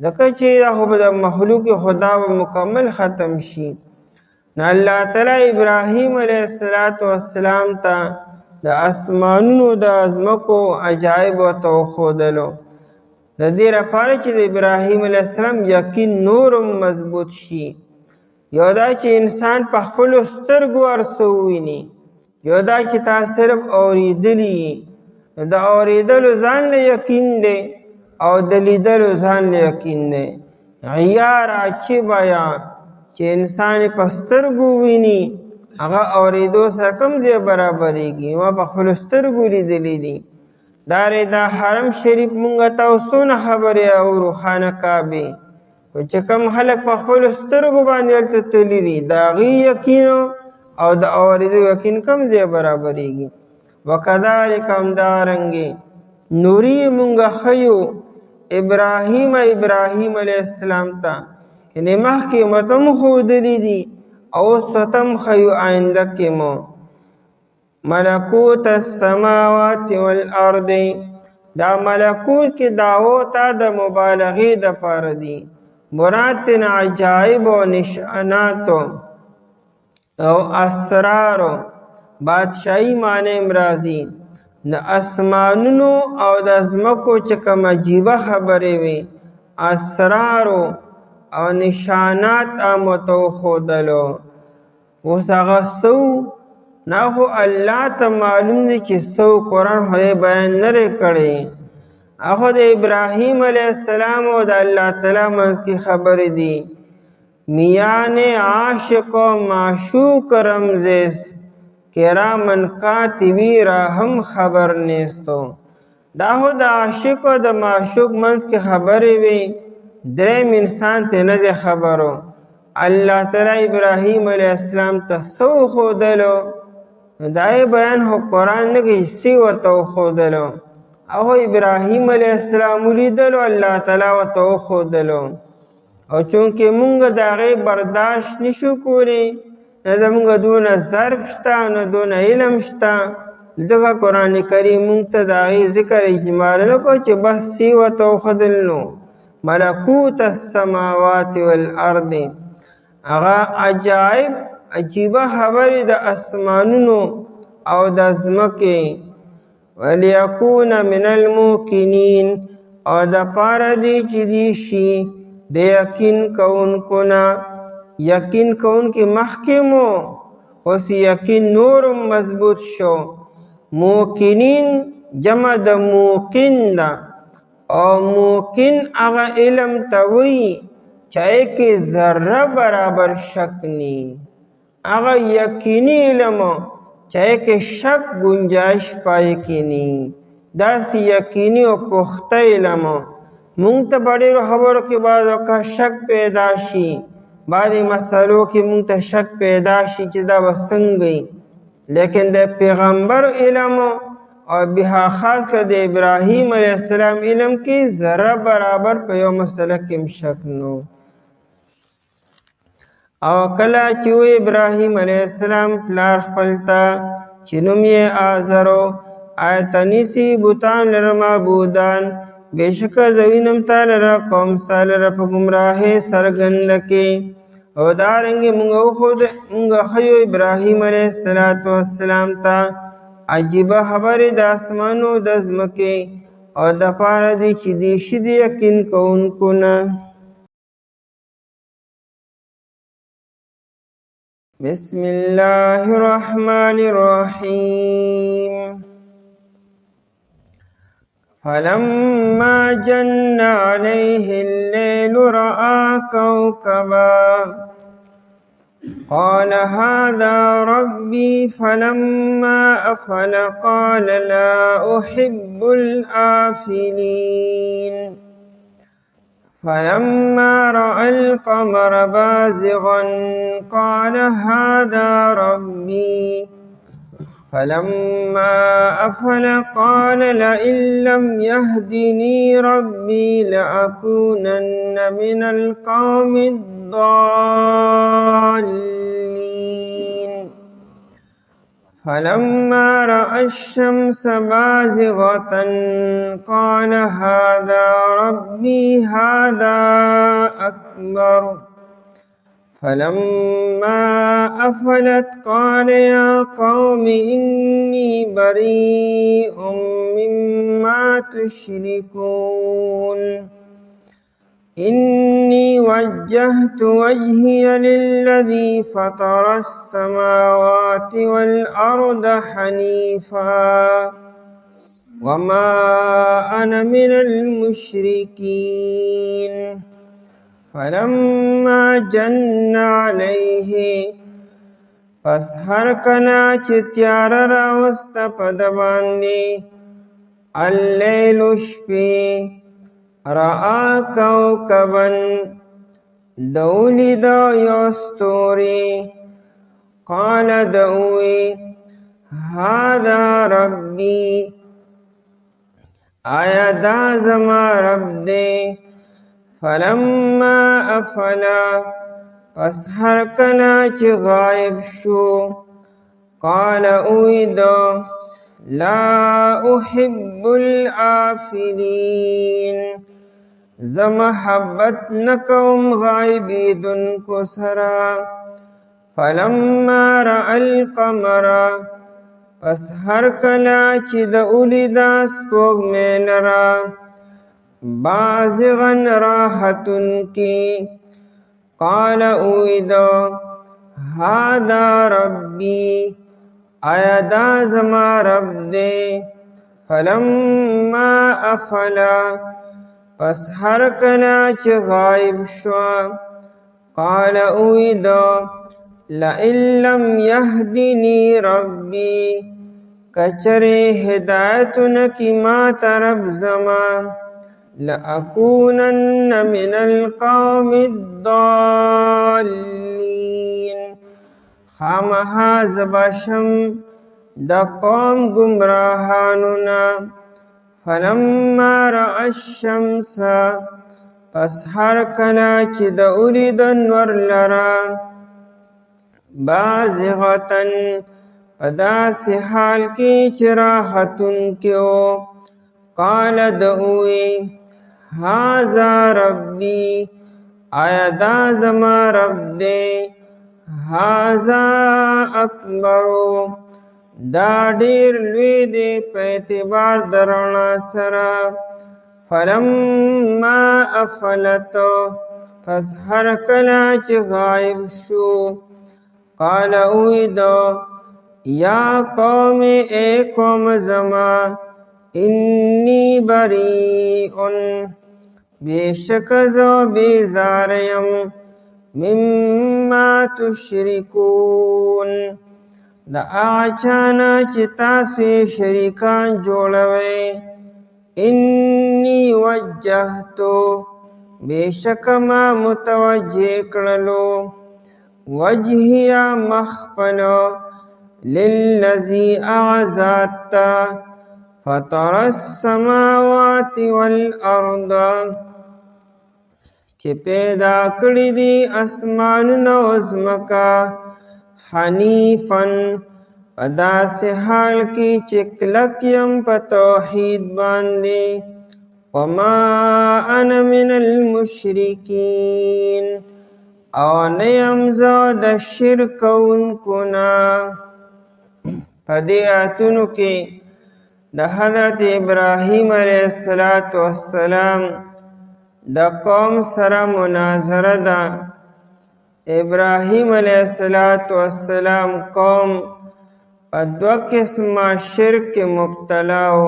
ځکه چې دا خو به د مخلوق خدا به مکمل ختم شي. نو الله تعالی ابراهیم علیه السلام ته د اسمانونو د ځمکو عجایب ورته وښودلو د دې لپاره چې د ابراهیم علیه السلام یقین نورم مضبوط شي. یو دا چې انسان په خپلو سترګو هر څه وویني، یو دا چې تا صرف اورېدلي نو د اورېدلو ځان له یقین دی او د لیدلو ځان له یقین دی. عیار عجیب بیان چې انسان په سترګو ویني هغه اورېدو سره کوم ځای برابرېږي. ما په خپلو سترګو لیدلی دي. دا حرم شریف مونږ ته څونه خبرې اورو خانه کعبې، خو چې کوم خلک په خپلو سترګو باندې هلته تللي دي د هغې یقین او د اورېدو یقین کوم ځای برابرېږي. وکذلک همدارنګې نوري مونږ ښیو ابراهیم علیه السلام ته، یعنې مخکې مو ته ښودلي دي او اوس ورته هم ښیو آینده کې مو ملکوت السماوات والارض. دا ملکوت کې دعوو ته د مبالغې دپاره دي، مراد ترې عجایب او نشاناتو او اسرارو بادشاهي معنی هم راځي. د اسمانونو او د ځمکو چې کوم عجیبه خبرې وي اسرارو او نشانات هم ورته وښودلو. اوس هغه څه نه خو الله ته معلوم دی چې څه قرآن خدای بیان نه دی کړی. هغه د ابراهیم علیه السلام او د الله تعالی منځ کې خبرې دي. میان عاشق و معشوق رمزیست کرامن کاتبی را هم خبر نیستو. دا خو د عاشق او د معشوق منځ کې خبرې وي، دریم انسان ته نه دی خبرو. الله تعالی ابراهیم علیه السلام ته څه وښودلو دا یې بیان خو قرآن نه کوي، څه ورته وښودلو. هغه ابراهیم علیه السلام ولیدلو الله تعالی ورته وښودلو، او چونکې مونږ د هغې برداشت نشو کولی، نه زمونږ دونه ظرف شته نه دونه علم شته، ځکه قرآن کریم مونږ ته د هغې ذکر اجمالا نه کړو چې بس څه ورته وښودل نو ملکوت السماوات والارض. هغه عجایب عجیبه خبرې د اسمانونو او د ځمکې. ولیکون من الموقنین او د پاره دی چې دی شي د یقین کوونکو نه. یقین کوونکي مخکې مو اوس یقین نورم مضبوط شو. موقنین جمع د موقن ده، او موقن هغه علم ته وایي چې هغې کې ذره برابر شک نی، هغه یقیني علم چې هغې کې شک گنجایش پای کې نی، داسې یقیني او پخته علم. مونږ ته په ډېرو خبرو کې بعض وقت شک پیدا شي، بعضې مسلو کې مونږ ته شک پیدا شي چې دا به څنګه وي، لیکن د پیغمبر علم او بها خاص کر د ابراهیم علیه السلام علم کې ذره برابر په یو مسله کې شک نو. او کله چې و ابراهیم علیه السلام پلار خپل ته چې نوم یې آزرو آیت نیسي بوتان لره معبودان، بېشکه زه وینم تا لره قوم ستا لره په ګمراهۍ څرګنده کې. او دارنګې مونږ ښیو ابراهیم علیه السلام ته عجیبه خبرې د اسمانو د ځمکې او د پاره دي چې دی شي د یقین کوونکو نه. بسم الله الرحمن الرحیم. فلما جن عليه الليل رأى كوكبا قال هذا ربي فلما أفل قال لا أحب الآفلين. فلما رأى القمر بازغا قال هذا ربي فلما أفل قال لئن لم يهدني ربي لأكونن من القوم الضالين. فلما رأى الشمس بازغة قال هذا ربي هذا أكبر. فلما أفلت قال يا قوم إني بريء مما تشركون. إني وجهت وجهي للذي فطر السماوات والأرض حنيفا وما أنا من المشركين. فلما جن عليه پس هر کله چې تیاره راوسته په ده باندې اللیل شپې رأى کوکبا ده ولیده یو ستوری قال ده ووی هذا ربي آیا دا زما رب دی. فلما افلا پس هر کله چې غایب شو قال اویدو لا احب الآفلین زه محبت نکوم غایبیدونکو سره. فلما رأى القمر پس هر کله چې د اولیده سپوږمۍ لره بازغا راحتن کی قال اویدو هذا ربی آیا دا زما رب دے. فلما افلا پس هر کله چې غایب شو قال اویدو لئن لم يهدني ربی کچره هدایت نکی ما طرف زمان لأكونن من القوم الضالين خامها زبشم دا قوم گمراهانونا. فلما رأى الشمس پس هر کله چې د اولید نور لرا بازغتن په داسې حال کې چې راحتون کې و قال دعوی هذا ربی آیا دا زما رب دے. هذا اکبرو دا ډیر لوی دی په اعتبار د رڼا سره. فلما افلتو پس هر کله چې غایب شو قال اویدو یا قوم اے قوم زما انی بریئن بیشک زو بیزاریم مما تشرکون دا آچانا چی تاسوی شریکان جوڑوئے. انی وجہتو بیشک ما متوجه کړلو وجهیا مخفلو للذی اعزات فطر السماوات والارض چې پیدا کړی دی اسمانونه او ځمکه حنیفن په داسې حال کې چې کلک یم په توحید باندې وما انا من المشرکین او نه یم زه د شرک کوونکو نه. په دې آیتونو کې د حضرت ابراهیم علیه السلام د قوم سره مناظره ده. ابراهیم علیه السلام قوم په دوه قسمه شرک مبتلا و.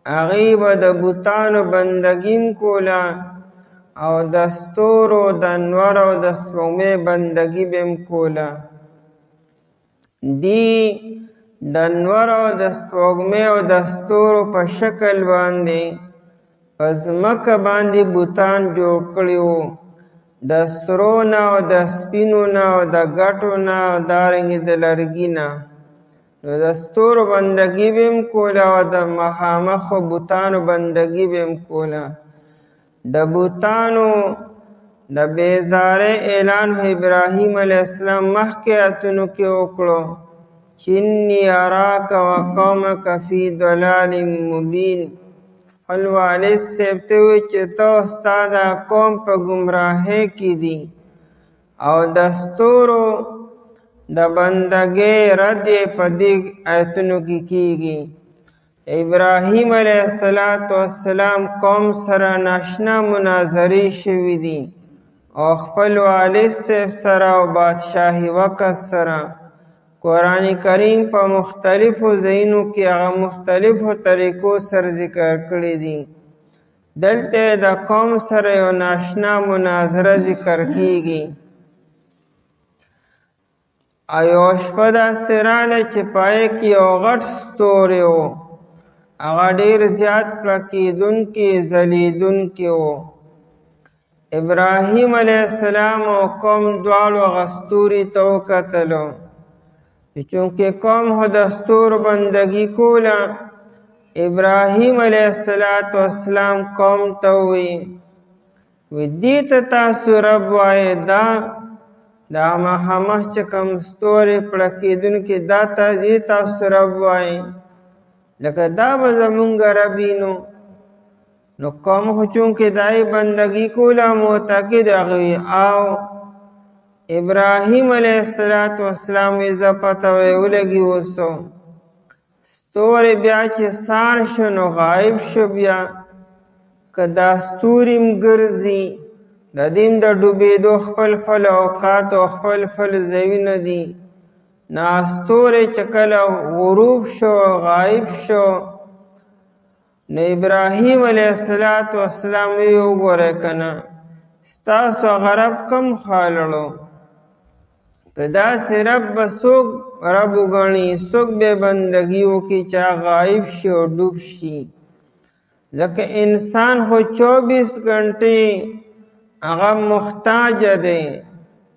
هغوی به د بتانو بندګیم کوله او د ستورو د انور او د سپوږمۍ بندګي به هم کوله. دی د انور او د سپوږمۍ او د ستورو په شکل باندې په ځمکه باندې بوتان جوړ کړي وو، د سرو نه او د سپینو نه او د ګټو نه او دارنګې د لرګي نه. نو د ستورو بندګي به هم کوله او د مخامخو بوتانو بندګي به هم کوله. د بوتانو د بیزارۍ اعلان ابراهیم علیه السلام مخکې آیتونو کې وکړو چې انی اراک و قومک فی ضلال مبین. خپل والد صاحب ته ووایي چې ته ستا دا قوم په ګمراهۍ کې دي او د ستورو د بندګۍ رد یې په دې آیتونو کې کیږي. ابراهیم علیه السلام قوم سره ناشنا مناظرې شوي دي او خپل والد صاحب سره او بادشاهي وقت سره. قرآن کریم په مختلفو ځایونو کې هغه مختلفو طریقو سره ذکر کړي دي. دلته د قوم سره یو ناشنا مناظره ذکر کیږي. او یوه شپه داسې راغله چې پای کې یو غټ ستوری و، هغه ډېر زیات پړکېدونکی ځلېدونکی و. ابراهیم علیه السلام او قوم دواړو هغه ستوري ته وکتلو. چونکې قوم خو د ستورو بندګي کوله، ابراهیم علیه السلام قوم ته ووایي دې ته تاسو رب وایې، دا مخامخ چې کوم ستوري پړکېدونکي دا ته دې تاسو رب وایې، لکه دا به زمونږ رب وي. نو قوم خو چونکې دای بندګي کوله معتقد هغوی او ابراهیم علیه السلام ویزه پته ولګي اوسو. ستوري بیا چې سار شو نو غایب شو. بیا که دا ستوري م ګرځي د دې د ډوبېدو خپل اوقات او خپل ځایونه دي. نا ستوري چې کله غروب شو غایب شو نو ابراهیم علیه السلام وی وګورئ که نه ستاسو غرب کم خالړو، که داسې رب به څوک رب وګڼي، څوک به بندګي وکړي چې غایب شي او ډوب شي. ځکه انسان خو 24 غنټې هغه محتاج دی،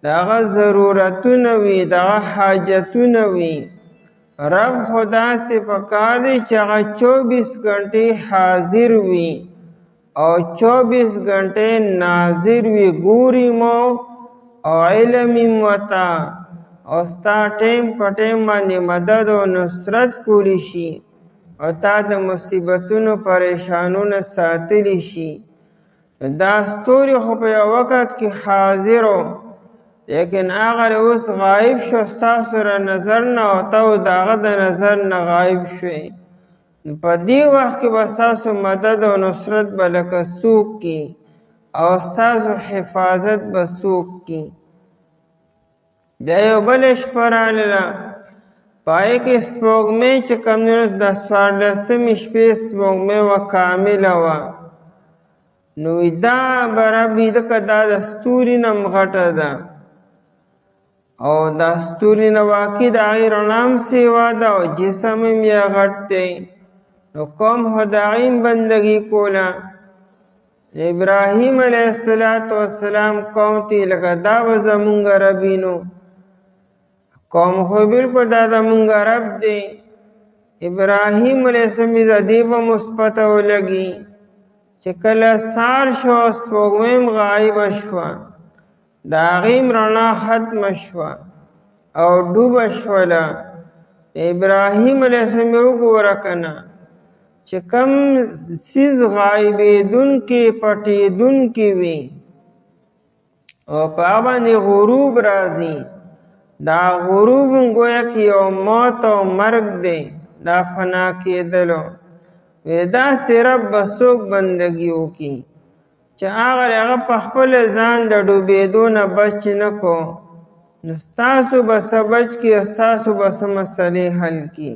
د هغه ضرورتونه وي، د هغه حاجتونه وي. رب خو داسې پکار دی چې هغه 24 غنټې حاضر وي او 24 غنټې ناظر وي، ګوري مو او علم وتا او ستا ټیم په ټیم باندې مدد او نصرت کولی شي او تا د مصیبتونو پریشانونو ساتلی شي. دا ستوري خو په یو وخت کې حاضر و، لیکن هغه اوس غایب شو، ستاسو را نظر نه او ته د هغه د نظر نه غایب شوې. په دې وخت کې به ستاسو مدد او نصرت به لکه څوک کی او ستاسو حفاظت به څوک کی. بیا یو بله شپه راغله، په هغې کې سپوږمۍ چې کوم دی د 14مې شپې سپوږمۍ وه، کامله وه. نو دا به رب وي ځکه دا د ستوري نه هم غټه ده او دا ستوري نه واقع د هغې رڼا هم سیوا ده او جسم هم یې غټ دی. نو قوم خو د هغې هم بندګي کوله. ابراهیم علیه السلام قوم تی لکه دا به زمونږ ربینو، قوم خو بالکل دا زمونږ رب دی. ابراهیم علیه السلام د دې به مثبته ولګي چې کله سار شو سپوږمۍ غایبه شوه، د هغې رڼا ختمه شوه او ډوبه شوله. ابراهیم علیه السلام یې وګوره که نه چې کم څیز غایبېدونکي پټېدونکي وي او په هغه باندې غروب راځي، دا غروب گویا که یو موت او مرګ دی، دا فنا کېدلو. داسې رب به څوک بندګي وکړي چې هغه په خپل ځان د ډوبېدو نه بچ نه کو، نو ستاسو به څه بچ کړي او ستاسو به څه مسلې حل کړي.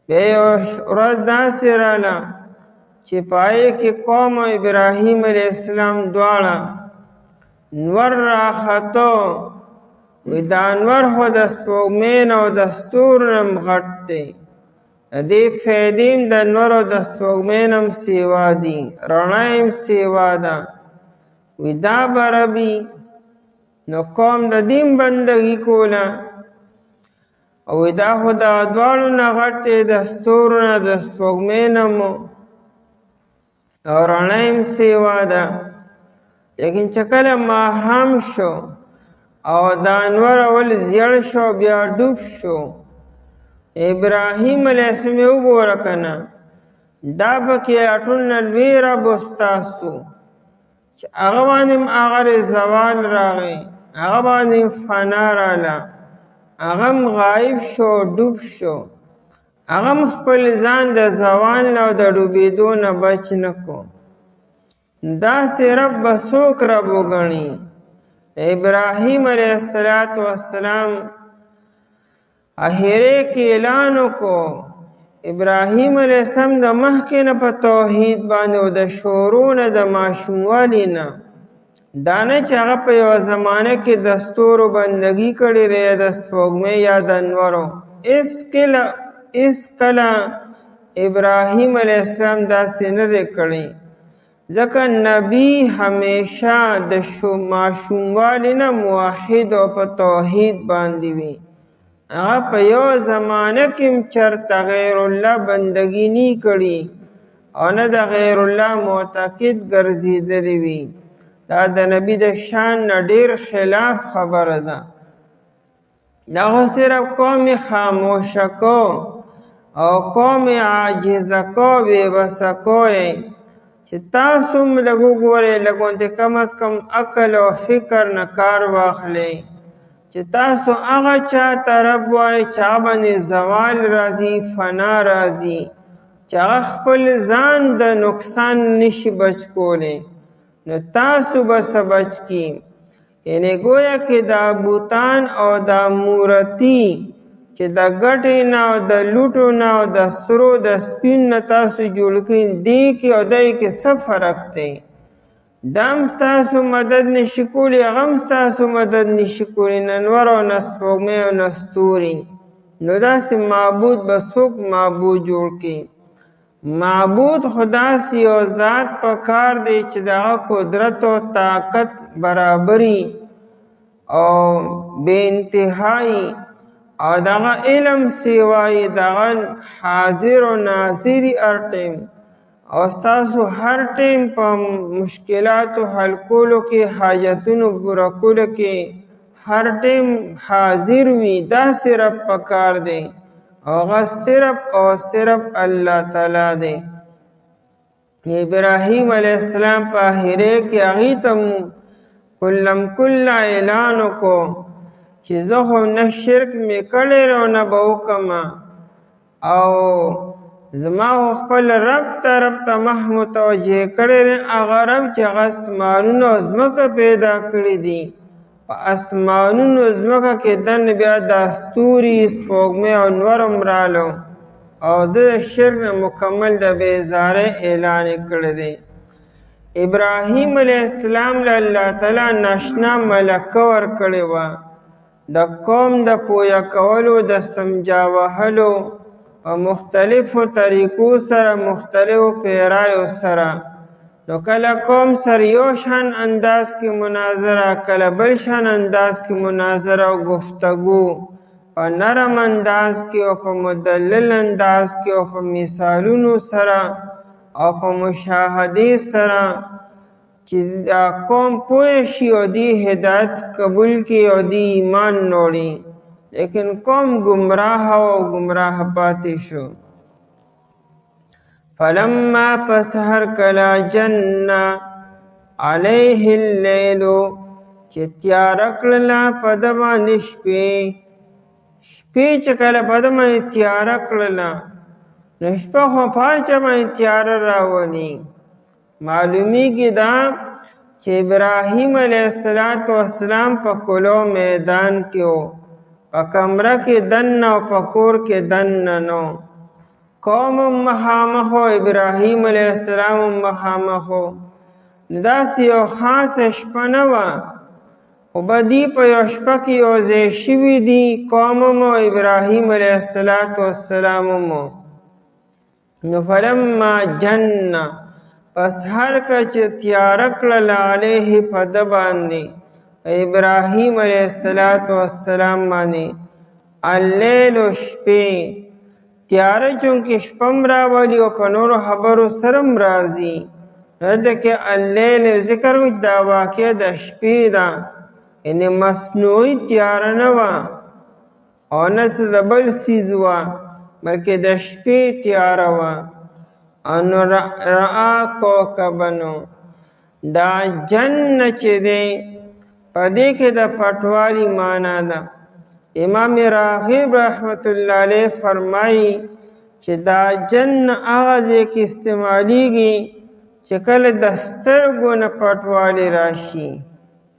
بیا یو ورځ داسې راله چې په هغې کې قوم او ابراهیم علیه السلام دواړه نور راختو. دا انور خو د سپوږمۍ نه او د ستورو نه هم غټ دی، د دې فایدې هم د انور او د سپوږمۍ نه هم سیوا دي، رڼا هم سیوا ده. دا به ربي نو قوم د دې هم بندګي کوله او دا خو د دواړو نه غټ دی، د ستورو نه د سپوږمۍ نه مو او رڼا هم سیوا ده. لیکن چې کله ماښام شو او د انور اول زیړ شو بیا ډوب شو، ابراهیم علیه السلام یې وګوره که نه دا پکې ټول نه لوی رب ستاسو چې هغه باندې هم هغه زوال راغی، هغه باندې فنا راله، هغه هم غایب شو ډوب شو، هغه هم خپل ځان د زوال نه او د ډوبېدو نه بچ نه کو. داسې رب به څوک رب وګڼي؟ ابراهیم علیه السلام اخیره کې اعلان وکړو. ابراهیم علیه السلام د مخکې نه په توحید باندې او د شروع نه د ماشوموالي نه دا نه چې هغه په یوه زمانه کې د ستورو بندګي کړې دی د سپوږمۍ یا د انورو، هېڅ کله ابراهیم علیه السلام داسې نه دی کړی، ځکه نبی همیشه د ماشوموالي نه موحد او په توحید باندې وي. هغه په یو زمانه کې هم چېرته غیر الله بندګي نه کړي او نه د غیر الله معتقد ګرځېدلی وي. دا د نبي د شان نه ډېر خلاف خبره ده. دا خو صرف قوم خاموشه کو او قوم عاجزه کو بېبسه کو چې تاسو هم لږ وګورئ، لږ غوندې کم از کم عقل او فکر نه کار واخلئ چې تاسو هغه چا ته رب وایئ چې هغه باندې زوال راځي، فنا راځي، چې هغه خپل ځان د نقصان نشي بچ کولی، نو تاسو به څه بچ کړي؟ یعنې گویا کې دا بوتان او دا مورتي چې د ګټې نه او د لوټو نه او د سرو د سپین نه تاسو جوړ کړي، دې کې او دې کې څه فرق دی؟ دا هم ستاسو مدد نشي کولی، هغه هم ستاسو مدد نشي کولی، نه انور او نه سپوږمۍ او نه ستوري. نو داسې معبود به څوک معبود جوړ کړي؟ معبود خو داسې یو ذات پکار دی چې د هغه قدرت او طاقت برابري او بې انتهایي او دغه علم سیوای، دغه حاضر و ناظری هر ټیم او ستاسو هر ټیم په مشکلاتو حل کولو کې، حاجتونو پوره کولو کې هر ټیم حاضر وي. دا صرف پکار دی او هغه صرف او صرف الله تعالی دی. ابراهیم علیه السلام په آخره کې هغې ته کله اعلان وکړو چې زه خو نه شرک مې کړی او نه به وکړم او زما خو خپل رب طرف ته مخ متوجه کړی دی، هغه رب چې هغه اسمانونه او ځمکه پیدا کړي دي. په اسمانونو ځمکه کې دننه بیا دا ستوري، سپوږمۍ او نور هم رالو او د شرک نه مکمل د بیزارۍ اعلان یې کړی دی. ابراهیم علیه السلام له الله تعالی ناشنا ملکه ورکړې وه، د قوم د پویه کولو، د سمجا وهلو په مختلفو طریقو سره، مختلفو پیرایو سره نو کله قوم سره یو شان انداز کې مناظره، کله بل شان انداز کې مناظره او گفتگو، په نرم انداز کې او په مدلل انداز کې او په مثالونو سره او په مشاهده سره چې دا قوم پوه شي او دی هدایت قبول کړي او دی ایمان نوړي. لیکن قوم گمراه او گمراه پاتې شو. فلما پس هر کلا جن علیه اللیل چې تیار کړله په ده باندې شپې چې کله په ده باندې تیار کړله نو شپه خو په هر چا باندې تیاره راولي. معلومیږي دا چې ابراهیم علیه السلام په کلو میدان کې و، په کمره کې دننه او په کور کې دننه نو. قوم مخامخ و، ابراهیم علیه السلام مخامخ و. داسې یو خاصه شپه نه وه، خو به دی په یو شپه کې یو ځای شوي دي، قوم مو ابراهیم علیه السلام مو. نو فلما جن پس هر که چې تیاره کړله علیه په ده باندې ابراهیم علیه السلام باندې اللیل شپې تیاره، چونکې شپم راولي او په نورو خبرو سره هم راځي. دلته کې اللیل ذکر وي چې دا واقع د شپې ده، یعنې مصنوعي تیاره نه وه او نه څه د بل څیز وه، بلکې د شپې تیاره وه. انو رأى کوكبنو دا جن چې دی په دې کې د پټوالي معنا ده. امام راغب رحمت الله علیه فرمایي چې دا جن هغه ځای کې استعمالیږي چې کله د سترګو نه پټوالی راشي،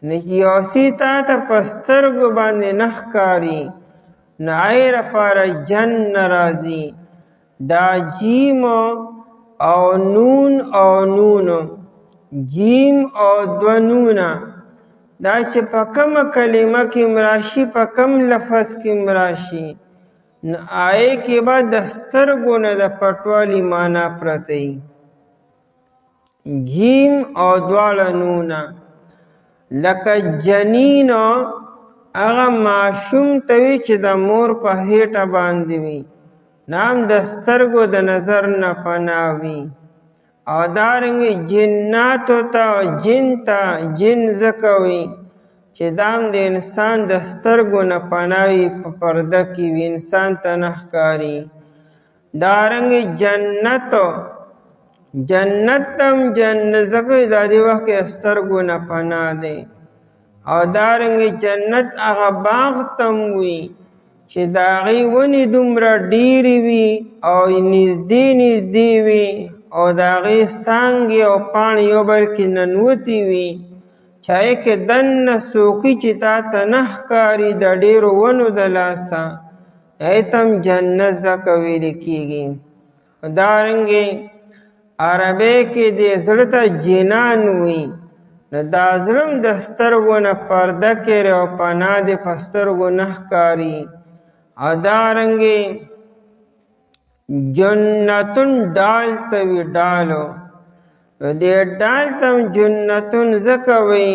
نه یو څه تا ته په سترګو باندې نه ښکاري، نه هغې لپاره جن راځي. دا جیم او نون او نونو، جیم او دو نونه، دا چې په کومه کلمه کې مراشي، په کوم لفظ کې مراشي، نو هغې کې به د سترګو نه د پټوالي معنا پرته وي. جیم او دواړه نونه لکه جنین هغه ماشوم ته وي چې د مور په هیټه باندې وي، نام د سترګو د نظر نه پناه وي. او دارنګې جناتو ته جن ته جن ځکه وي چې دام د انسان د سترګو نه پناه وي، په پرده کې وي، انسان ته نه ښکاري. دارنګې جنت تم جنت ځکه دا دې وخت کې سترګو نه پناه دی. او دارنګې جنت هغه باغ تم وي چې د هغې ونې دومره ډېرې وي او نږدې وي او د هغې څانګې او پاڼې یو بل کې ننوتې وي، چې هغې کې دننه څوکۍ چې تا ته نه ښکاري د ډېرو ونو د لاسه، هغې ته هم جنت ځکه ویلې کېږي. دارنګې عربۍ کې دې زړه ته جنان وي، نو دا زړه هم د سترګو نه پرده کړي او پناه دې په سترګو نه ښکاري. او دارنګې جنتون ډال ته وي، ډالو دې ډال ته هم جنتون ځکه وي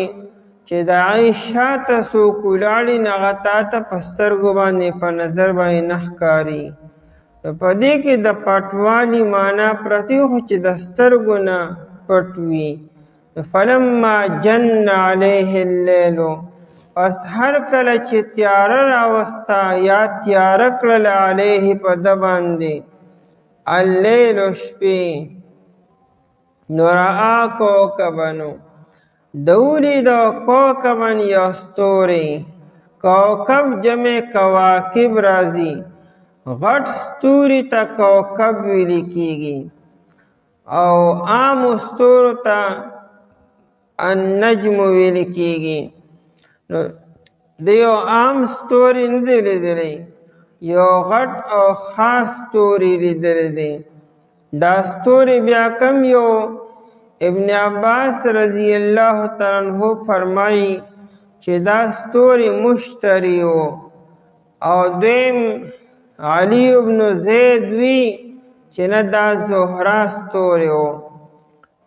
چې د هغې شاته څوک ولاړي نو هغه تا ته په سترګو باندې په نظر باندې نه ښکاري. په دې کې د پټوالي معنا پرته خو چې د سترګو نه پټ وي. فلما جن علیه اللیل پس هر کله چې تیاره راوسته یا تیاره کړله علیه په ده باندې اللیل شپې نو رأى کوكبنو د ولید کوكبن یو ستوری. کوكب جمع کواکب راځي، غټ ستوري ته کوكب ویل کېږي او عام ستورو ته النجم ویل کېږي. نو د یو عام ستوري نه دی لیدلی، یو غټ او خاص ستوري لیدلی دی. دا ستوري بیا کم یو؟ ابن عباس رضی الله تعالی عنہ فرمایي چې دا ستوري مشتری و، او دویم علی ابن زید وی چې نه دا زهره ستوري و.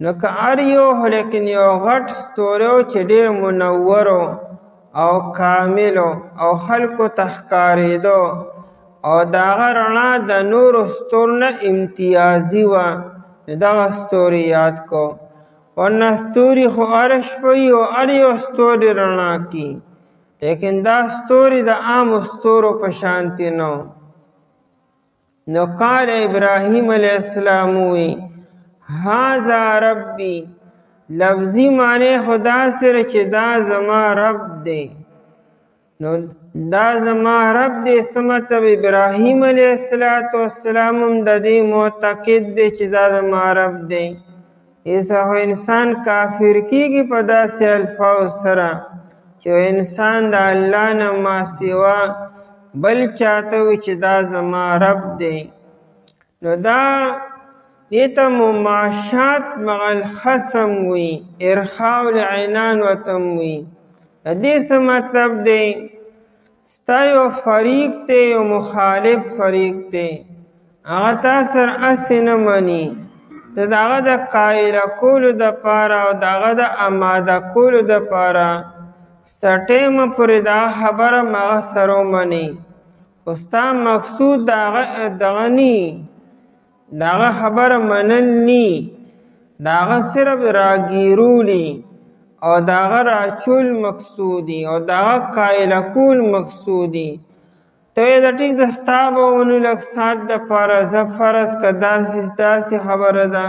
نو که هر یو لیکن یو غټ ستوری و چې ډېر منور او کامل او خلکو ته ښکارېدو او د هغه رڼا د نورو ستورو نه امتیازي وه، نو دغه ستوري یاد کو. ورنه ستوري خو هره شپه وي او هر یو ستوري رڼا کی، لیکن دا ستوري د عامو ستورو په شانتي نه. نو قال ابراهیم علیه السلام وی هذا ربی، لفظی معنی خدا سره چې دا زما رب دی. نو دا زما رب دی څه مطلب؟ ابراهیم علیه السلام هم د دې معتقد دی چې دا زما رب دی. ایسا خو انسان کافر کیږي په داسې الفاظ سره چې انسان د الله نه ما سوا بل چاته وي چې دا زما رب دی. نو دا دیتا مماشات مع الخصم وی، ارخاء العنان وتم وی. دې څه مطلب دی؟ ستا یو فریق دی، یو مخالف فریق دی، هغه تا سره هسې نه مني، ته د هغه د قایله کولو دپاره او د هغه د اماده کولو دپاره څه ټیمه پورې دا خبره هغه سره ومني، خو ستا مقصود د هغه دغه ني، د هغه خبره منل ني، د هغه صرف راګیرولی او د هغه راچول مقصودي او د هغه قایله کول مقصودي. ته یې د ټیک د ستا به ونو لږ ساعت دپاره زه فرض که داسې خبره ده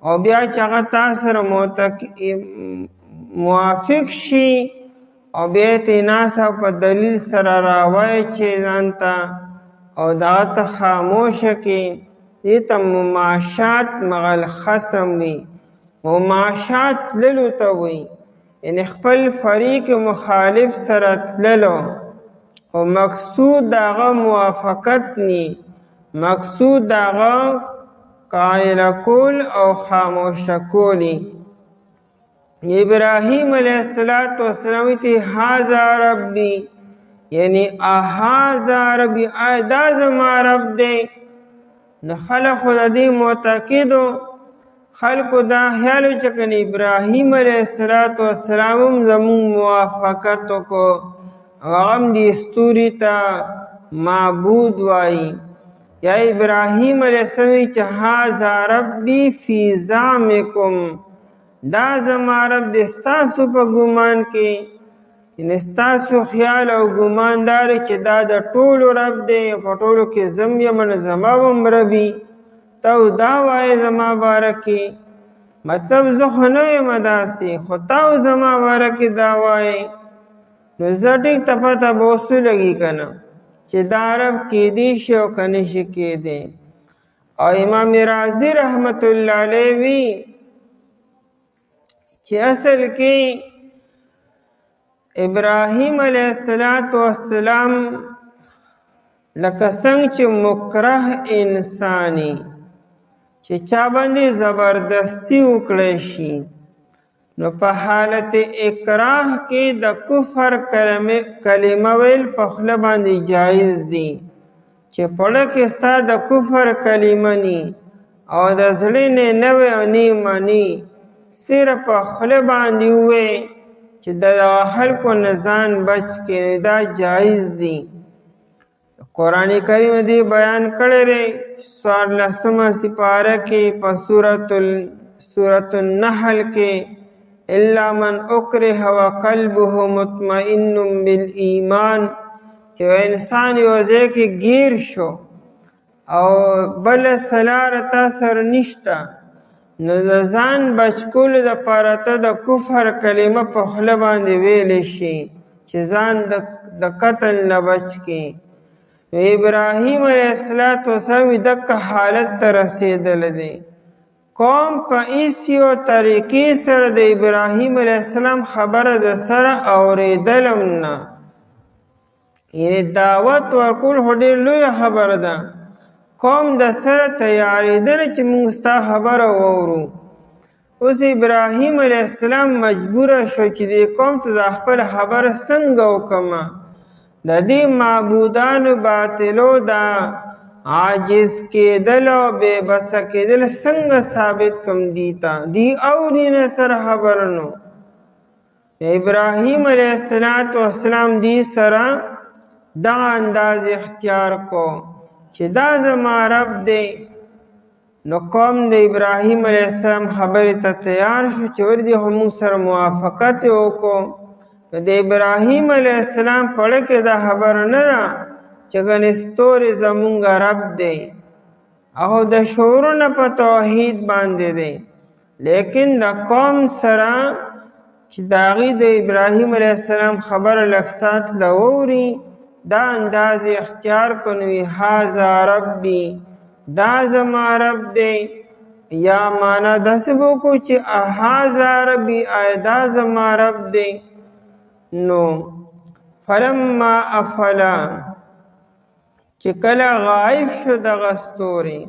او بیا چې هغه تا سره موافق شي او بیا یې ته ناسه په دلیل سره راوایې چې ځان ته او دغه ته خاموشه کړي، دې ته مماشات مع الخصم وي. مماشات تللو ته وي، یعنی خپل فریق مخالف سره تللو، خو مقصود د هغه موافقت ني، مقصود د هغه قایله کول او خاموشه کولی. ابراهیم علیه السلام ته هذا ربی، یعنی هذا ربی، آیا دا زما رب دی؟ نو خلق خو د دې معتقدو خلکو دا خیال چې کنه ابراهیم علیه السلام هم زمون موافقت وکړو او هغه هم دې ستوري ته معبود وایي. یا ابراهیم علیه السلام چې هذا ربی فی زعمکم، دا زما رب دی ستاسو په ګمان کې، یعنی ستاسو خیال او ګمان دار چې دا د ټولو رب دی، په ټولو کې زم یم نه زما هم ربي، ته دا وایې زما باره کې، مطلب زه خو نه یم داسې، خو تا زما باره کې دا وایې. نو زه ټیک ته پته به اوس ولګي که نه چې دا رب کیدی شي او که نه شي کیدی. او امام رازي رحمت الله علیه وی چې اصل کې ابراهیم علیه السلام لکه څنګه چې مکره انسانی چې چا باندې زبردستی وکړی شي، نو په حالت اکراه کې د کفر کلمه ویل په خوله باندې جایز دي، چې پړه کې ستا د کفر کلمه ني او د زړه نه وي او نه مني، صرف په خوله باندې ووایې چې د خلکو نه ځان بچ کړي، دا جایز دي. قرآن کریم دې بیان کړی دی 14 سپاره کې په سورة النحل کې الا من اکره وقلبه مطمئن بالایمان، چې انسان یو ځای کې گیر شو او بل سلار تا سره نشته، نو د ځان بچ کولو دپاره ته د کفر کلمه په خوله باندې ویلی شي چې ځان د قتل نه بچ کړي. ابراهیم علیه السلام دغه حالت ته رسېدلی دی. قوم په هیڅ یو طریقې سره د ابراهیم علیه السلام خبره د سره اورېدلم نه، یعنی دعوت ورکول خو ډېر لویه خبره ده، قوم د سره تیارېدل چې موږ ستا خبره واورو. اوس ابراهیم علیه السلام مجبوره شو چې دې قوم ته د خپل خبره څنګه وکړمه، د دې معبودانو باطلو دا عاجز کېدل او بې بسه کېدل څنګه ثابت کم دیتا دی اوري نه سره خبر نو ابراهیم علیه السلام دی سره دغه انداز اختیار کو چې دا زما رب دی نو قوم د ابراهیم علیه السلام خبرې ته تیار شو چې وردی هم سره موافقت وکړو د ابراهیم علیه السلام پړه کې دا خبر نه را چې ګنې ستوري زمونږ رب دی او د شعورونه په توحید باندې دی لیکن د قوم سره چې د هغې د ابراهیم علیه السلام خبره لږ ساعت لوري دا انداز اختیار کنوي هذا ربي دا زما رب دی یا معنا داسې به وکړو چې هذا ربي دا زما رب دی نو فلما افلا چې کله غایب شو دغه ستوري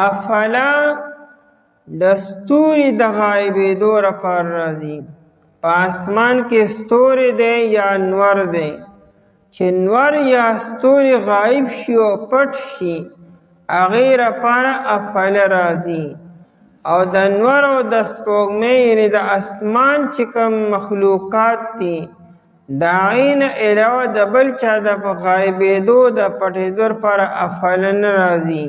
افلا د ستوري د غایبېدو لپاره راځي په اسمان کې ستوري دی یا نور دی چې نور یا ستوري غایب شي او پټ شي هغې لپاره افله راځي او د نور او د سپوږمۍ یعنې د اسمان چې کوم مخلوقات دي د هغې نه علاوه د بل چا د په غایبېدو د پټېدو لپاره افله نه راځي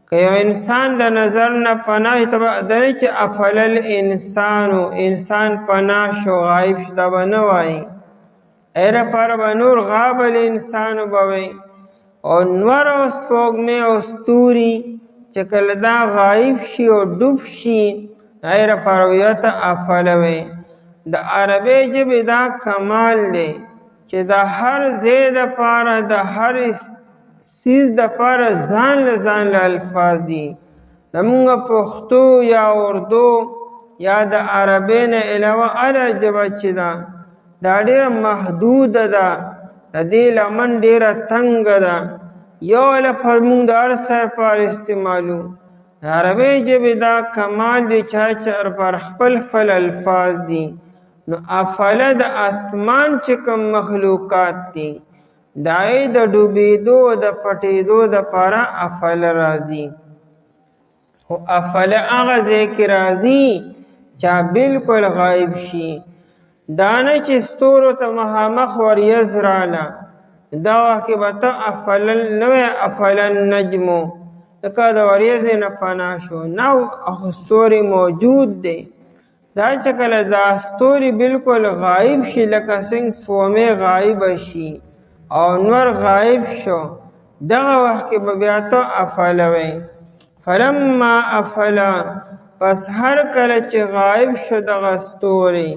که یو انسان د نظر نه پناه ته به دنه چې افل الانسانو انسان پناه شو غایب شو دا به نه وایي ای لپاره به نور غاب الانسانو به وایي او نور او سپوږمۍ او ستوري چې کله دا غایب شي او ډوب شي ای لپاره ویه ته افله وایي د عربۍ ژبې دا کمال دی چې د هر ځای دپاره د هر سیز دپاره ځان له الفاظ دي زمونږ پښتو یا اردو یا د عربۍ نه علاوه هره ژبه چې ده دا ډېره محدوده ده د دې لمن ډېره تنګه ده یو لفظ مونږ د هر څه لپاره استعمالو د عربۍ ژبې دا کمال دی چې پر خپل الفاظ دي نو افله د اسمان چې کوم مخلوقات دي دای د ډوبېدو د پټېدو دپاره افله راځي خو افله هغه ځای کې راځي چې بلکل غایب شي دا نه چې ستورو ته مخامخ وریځ راله دا وخت کې به ته افله نه وایې افله النجمو لکه د وریځې نه پناه شو نه خو ستوري موجود دی دا چې کله دا ستوري بلکل غایب شي لکه څنګه سپوږمۍ غایبه شي او نور غایب شو دغه وخت کې به بیا ته افله وایي فلما افلا پس هر کله چې غایب شو دغه ستوري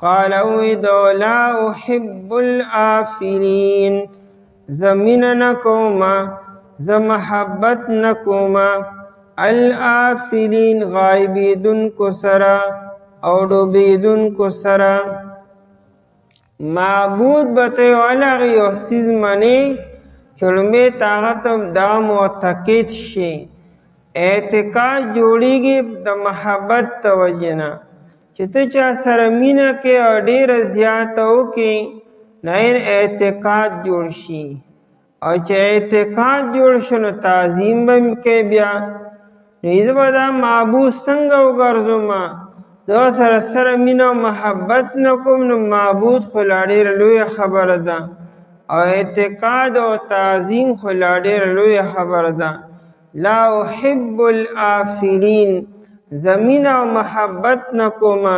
قال ویدو لا احب الآفلین زمینه نکوما زه محبت نکوما الآفلین غایبیدونکو سره او ډوبېدونکو سره معبود به ته یو هغه یو څیز منې چې لومبې ته هغه ته دا معتقد شي اعتقاد جوړیږي د محبت د وجې نه چې ته چا سره مینه کې او ډېره زیاته وکړې نه اعتقاد جوړ شي او چې اعتقاد جوړ شو نو تعظیم به کوې بیا نو زه به دا معبود څنګه وګرځومه زه سره مینه او محبت نه کوم نو معبود خو لا ډېره لویه خبره ده او اعتقاد او تعظیم خو لا ډېره لویه خبره ده لا احب الآفلین زمین او محبت نه کومه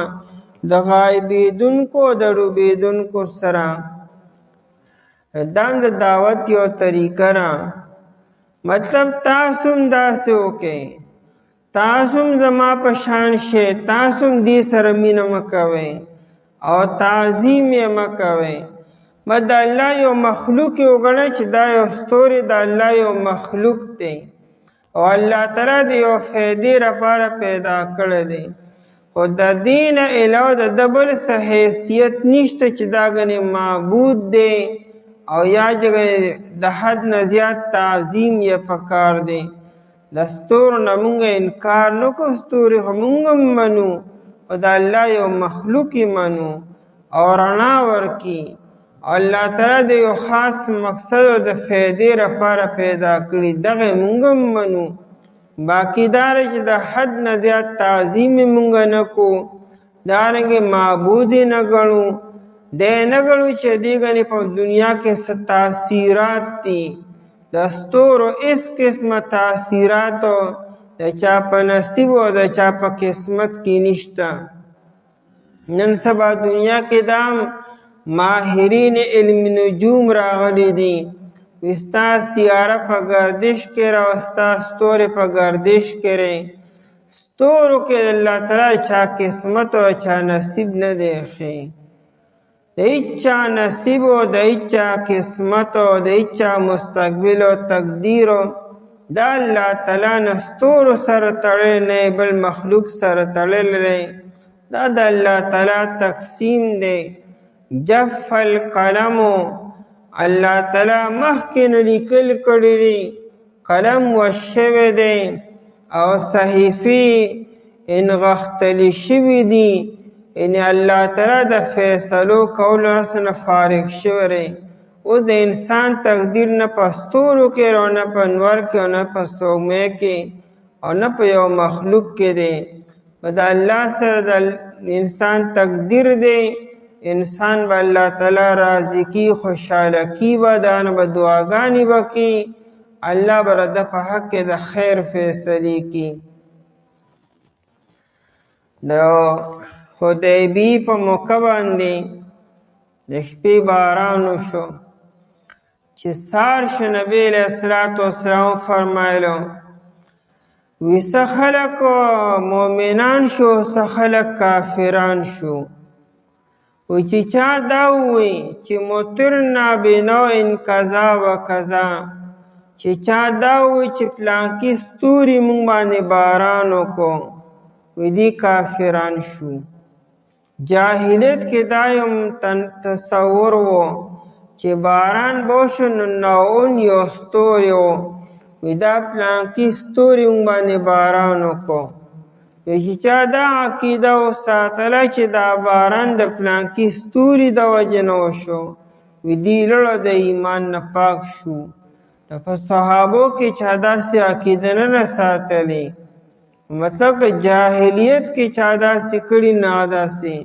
د غایبېدونکو د ډوبېدونکو سره دا د دعوت یو طریقه ده مطلب تاسو هم داسې وکئ تاسو هم زما په شان شئ تاسو هم دې سره مینه مه کوئ او تعظیم یې مه کوئ بس د الله یو مخلوق یې وګڼئ چې دا یو ستوری د الله یو مخلوق دی او الله تعالی د یو فایدې لپاره پیدا کړی دی خو د دې نه علاوه د ده بل څه حیثیت نشته چې دا ګنې معبود دی او یا د حد نه زیات تعظیم یې پکار دی د ستورو نه مونږ انکار نه کوو ستوري خو مونږ هم منو او د الله یو مخلوق یې منو او رڼا ورکي الله تعالی د یو خاص مقصد او د فایدې لپاره پیدا کړي دغه مونږ منو. باقی دار چې د حد نه زیات تعظیم مونږ نه کو، دارنګه معبود نه ګڼو، د نه ګڼو چې دې غني په دنیا کې څه تاثیرات دي. د ستورو هیڅ قسمه تاثیرات د چا په نصیب او د چا په قسمت کې نشته. نن سبا دنیا کې دام ماهرین علم نجوم راغلی دي، وستا سیاره په گردش کې را وستا ستوري په گردش کې رې. ستورو کې الله تعالی چا قسمت او چا نصیب نه دی خې، د هیچا نصیب او د هیچا قسمت او د هیچا مستقبل او تقدیر دا الله تعالی نه ستورو سره تړلی نه بل مخلوق سره تړلی، دا د الله تعالی تقسیم دی. جف القلم الله تعالی مخکې نه لیکل کړي دي، قلم وشوی دی او صحیفې انغښتلې شوي دي، یعنې الله تعالی د فیصلو کولو نه فارغ شوی دی. او د انسان تقدیر نه په ستورو کې او نه په انور کې او نه په سپوږمۍ کې او نه په یو مخلوق کې دی. د الله سره د انسان تقدیر دی. انسان به الله تعالی راضي کی، خوشحاله کی، به دانه به دعاګانې به کی، الله به د په حق کې د خیر فیصلې کی. د حدیبیې په موقع باندې د شپې باران وشو، چې سار شو نبی علیه الصلاة والسلام فرمایلو وی څه خلک مؤمنان شو څه خلک کافران شو. و چې چا دا ووی چې مطرنا بنوع کذا و کذا، چې چا دا ووی چې پلانکي ستوري مونږ باندې باران وکړو، وی دی کافران شو. جاهلیت کې دا یو تصور و چې باران به وشو نو نوعون یو ستوری و، وی دا پلانکي ستوري مونږ باندې باران وکړو. چې چا دا عقیده وساتله چې دا باران د پلانکي ستوري د وجې نه وشو، وی دی لړه د ایمان نه پاک شو. په صحابو کې چا داسې عقیده نه ساتلې، مطلب که جاهلیت کې چا داسې کړي نه داسې.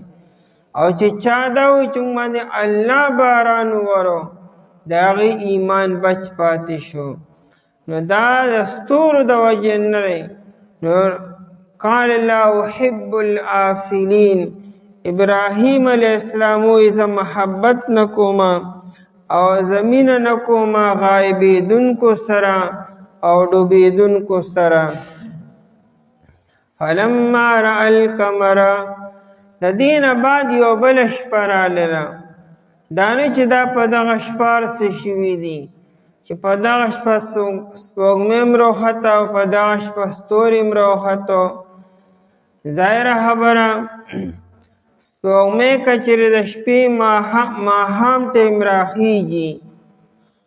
او چې چا دا وی چې موږ باندې الله باران وورو، د هغې ایمان بچ پاتې شو. نو دا د ستورو د وجې نه دی. نو قال الله احب الآفلین، ابراهیم علیه السلام وی زه محبت نکوما او زمینه نکوما غایبیدونکو سره او ډوبیدونکو سره. فلما رأى القمر، د دې نه بعد یو بله شپه راغله، دا نه چې دا په دغه شپه څه شوي دي چې په دغه شپه سپوږمۍ هم راوخته او په دغه شپه ستوري هم راوخته. ظاهره خبره سپوږمۍ که چېرې د شپې ماښام ټیم راخیږي،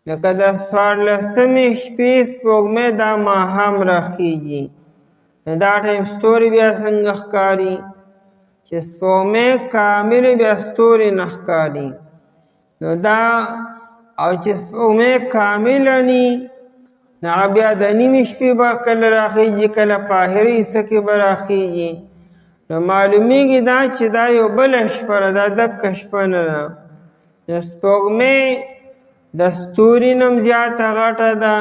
لکه د 14مې شپې سپوږمۍ دا ماښام راخیږي، نو دا ټیم ستوري بیا څنګه ښکاري؟ چې سپوږمۍ کامل بیا ستوري نه ښکاري. نو دا او چې سپوږمۍ کامله ني، نو بیا د نیمې شپې به کله راخیږي، کله په آخري حصه کې به راخیږي. نو معلومیږي دا چې دا یو بله شپه ده، دا دقه شپه نه ده. نو سپوږمۍ د ستوري نه هم زیاته غټه ده،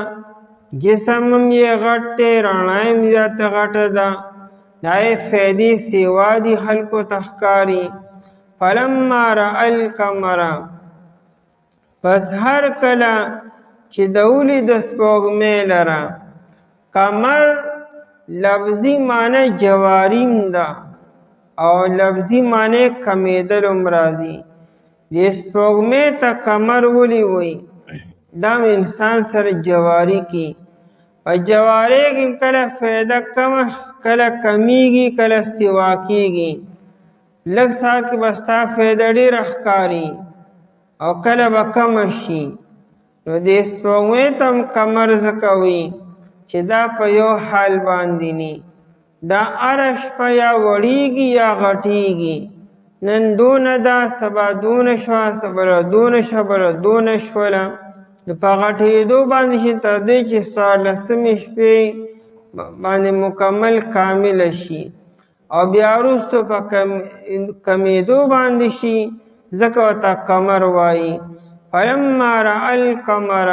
جسم هم یې غټ دی، رڼا هم زیاته غټه ده. دا یې فایدې سیوا دي خلکو ته ښکاري. فلما رأى القمر، پس هر کله چې د ولید سپوږمۍ لره، قمر لفظي معنی جواریم ده او لفظي معنی کمیدل هم راځي. د سپوږمۍ ته قمر ولې وایي؟ دا انسان سره جواری کی، په جواری کې کله فایده کمه، کله کمیږي، کله سیوا کیږي. لږ ساعت کې به ستا فایده ډېره ښکاري او کله به کمه شي. نو د سپوږمۍ ته هم قمر ځکه وایي چې دا په یو حال باندې ني، دا هره شپه یا وړیږي یا غټیږي. نن دونه دا سبا دونه شوه سبا دونه شوه بله دونه شوله نو په غټېدو باندې شي تر دې چې 14 شپې باندې مکمل کامله شي او بیا وروسته په کمیدو باندې شي ځکه ورته قمر وایي فلما رأى القمر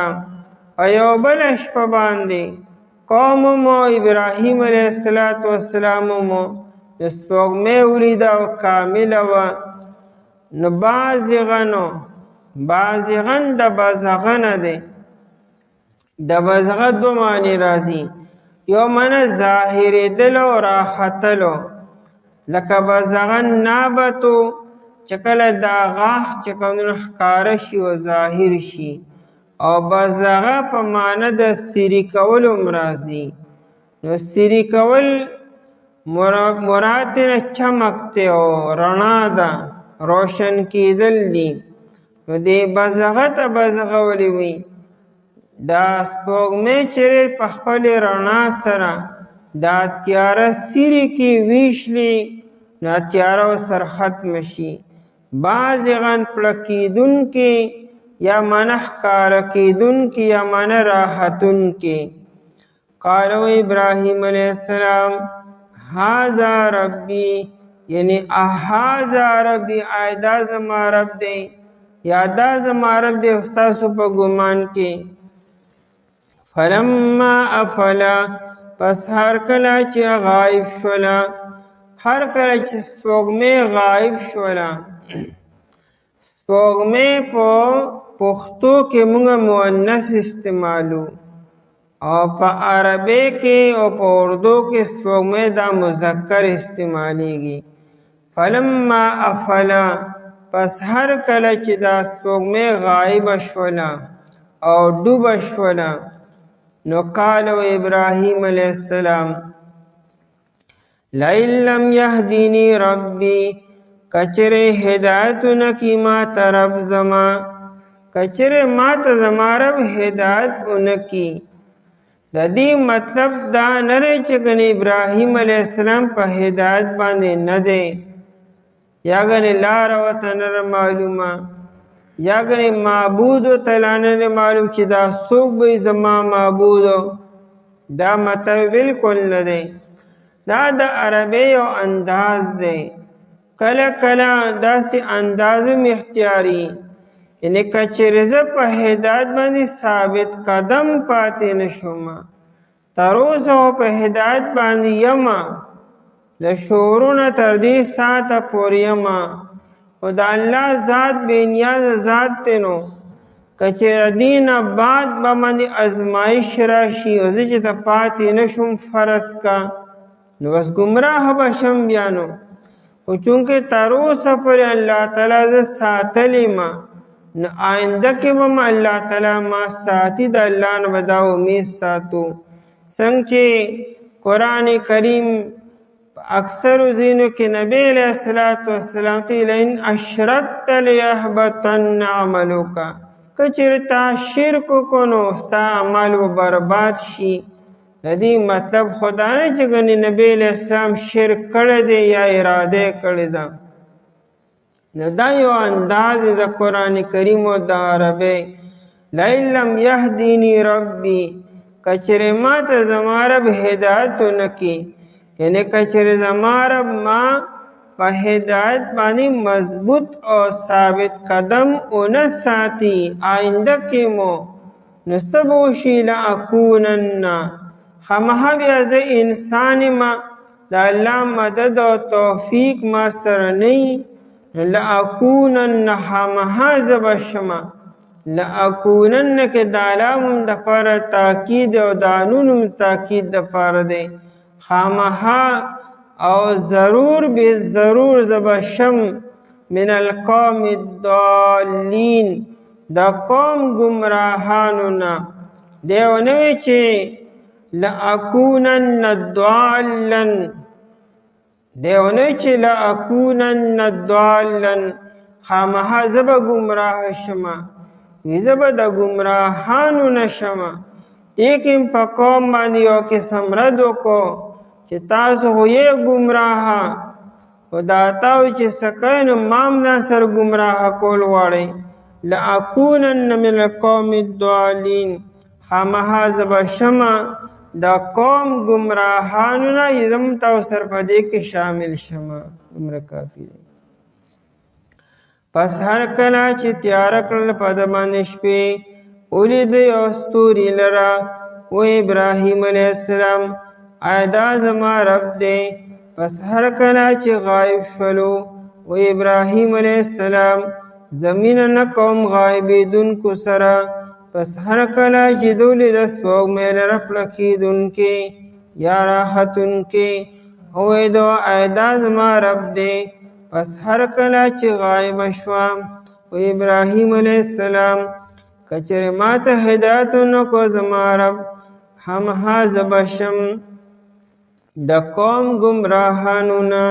په یو بله شپه باندې قوم مو ابراهیم علیه السلام مو د سپوږمۍ ولیده او کامله وه نو بازغن د بزغه نه دی د بزغه دو معنی راځي یو معنی ظاهرېدل او راختلو لکه بزغن نابتو چې کله دا غاښ چې کومونه ښکاره شي او ظاهر شي او بزغه په معنی د سیري کولو هم راځي نو سیري کول مراد نه چمک دی او رڼا ده روشن کېدل دي نو دې بزغه ته بزغه ولې وي دا سپوږمۍ چې په خپلې رڼا سره دا تیاره سیرې کې ویشلي نو تیاره ورسره ختمه شي بازغن پړکېدونکې یا معنی ښکاره کېدونکې یا معنی راحتونکې قال ابراهیم علیه السلام هذا ربی یعنی هذا ربی آیا دا زما رب دی یا دا زما رب دی ستاسو په ګمان کې فلما افلا پس هر کله چې غایب شوله هر کله چې سپوږمۍ غایب شوله سپوږمۍ په پښتو کې موږ مؤنث استعمالو او په عربی کې او په اردو کې سپوږمۍ دا مذکر استعمالیږي فلما افلا پس هر کله چې دا سپوږمۍ غایب شوله او ډوب شوله نو قال ابراهیم علیه السلام لئن لم یهدینی ربی کچره هدایت نکی ما ته رب زما کچره ما ته زما رب هدایت نکی د دې مطلب دا نه دی چې ګنې ابراهیم علیه السلام په هدایت باندې نه دی یا ګنې لاره ورته نه معلومه یا ګنې معبود ورته لا نه معلوم چې دا څوک به زما معبود دا مطلب بالکل نه دی دا د عربی یو انداز دی کله کله داسې انداز هم اختیاري یعنی کچېرې زه په هدایت باندې ثابت قدم پاتې نه شوم تر اوسه په هدایت باندې یم د شعورونه تر دې ساعته پورې یم خو د الله ذات بې نیازه ذات دی نو کچېرې دې نه بعد به باندې ازمایش راشي او زه چې ته پاتې نه شوم فرض کا نو بس ګمراه به شم بیا نو خو چونکې تر اوسه پورې الله تعالی زه ساتلی ما نو آینده کې به م الله تعالی ما ساتي د الله نه به دا امید ساتو څنګه چې قرآن کریم اکثرو ځینو کې نبی علیه السلام ته لئن اشرکت لیحبطن عملک که چېرې تا شرک وکړو نو ستا عمل به برباد شي د دې مطلب خو دا نه چې ګنې نبی علیه السلام شرک کړی دی یا اراده یې کړې ده نو دا یو انداز د قرآن کریم و د عربی لئن لم یهدینی ربی کچره ما ته زما رب هدایت نکي یعنی کچره زما رب ما په هدایت باندې مضبوط او ثابت قدم اون ساتي آینده کې مو نسبو شي لاکونن خامخا بیا زه انسان ما د الله مدد او توفیق ما سره نه لأکونن خامخا زه به شمه لأکونن کې د علام دپاره تاکید او د نون تاکید دپاره دی خامخا او ضرور به ضرور زه به شم من القوم الضالین د قوم گمراهانو نه دی ونه وی چې لأکونن ضالن دیونه چې لأکونن ضالًا خامخا زه به ګمراه شمه وی زه به د ګمراهانو نه شمه لیکن په قوم باندې یو قسم رد وکړو چې تاسو خو یې ګمراهه خو دا تاو چې سکی نو مام دا سر ګمراه کول غواړئ لأکونن من القوم الضالین خامخا زه به شمه دا قوم ګمراهانو نه زه هم تاسو سره په دې کې شامل شمه دومره کافي دی پس هر کله چې تیاره کړل په ده باندې شپې ولید یو ستوري لره و ابراهیم علیه السلام آیا دا زما رب دی پس هر کله چې غایب شولو و ابراهیم علیه السلام زمین نه کوم غایبېدونکو سره پس هر کله چې ده ولیده سپوږمۍ لره پړکېدونکې یا راختونکې ووایي دو آیا دا زما رب دی پس هر کله چې غایبه شوه و ابراهیم علیه السلام کچرې ما ته هدایت ونکړو زما رب همها زه به شم د قوم ګمراهانو نه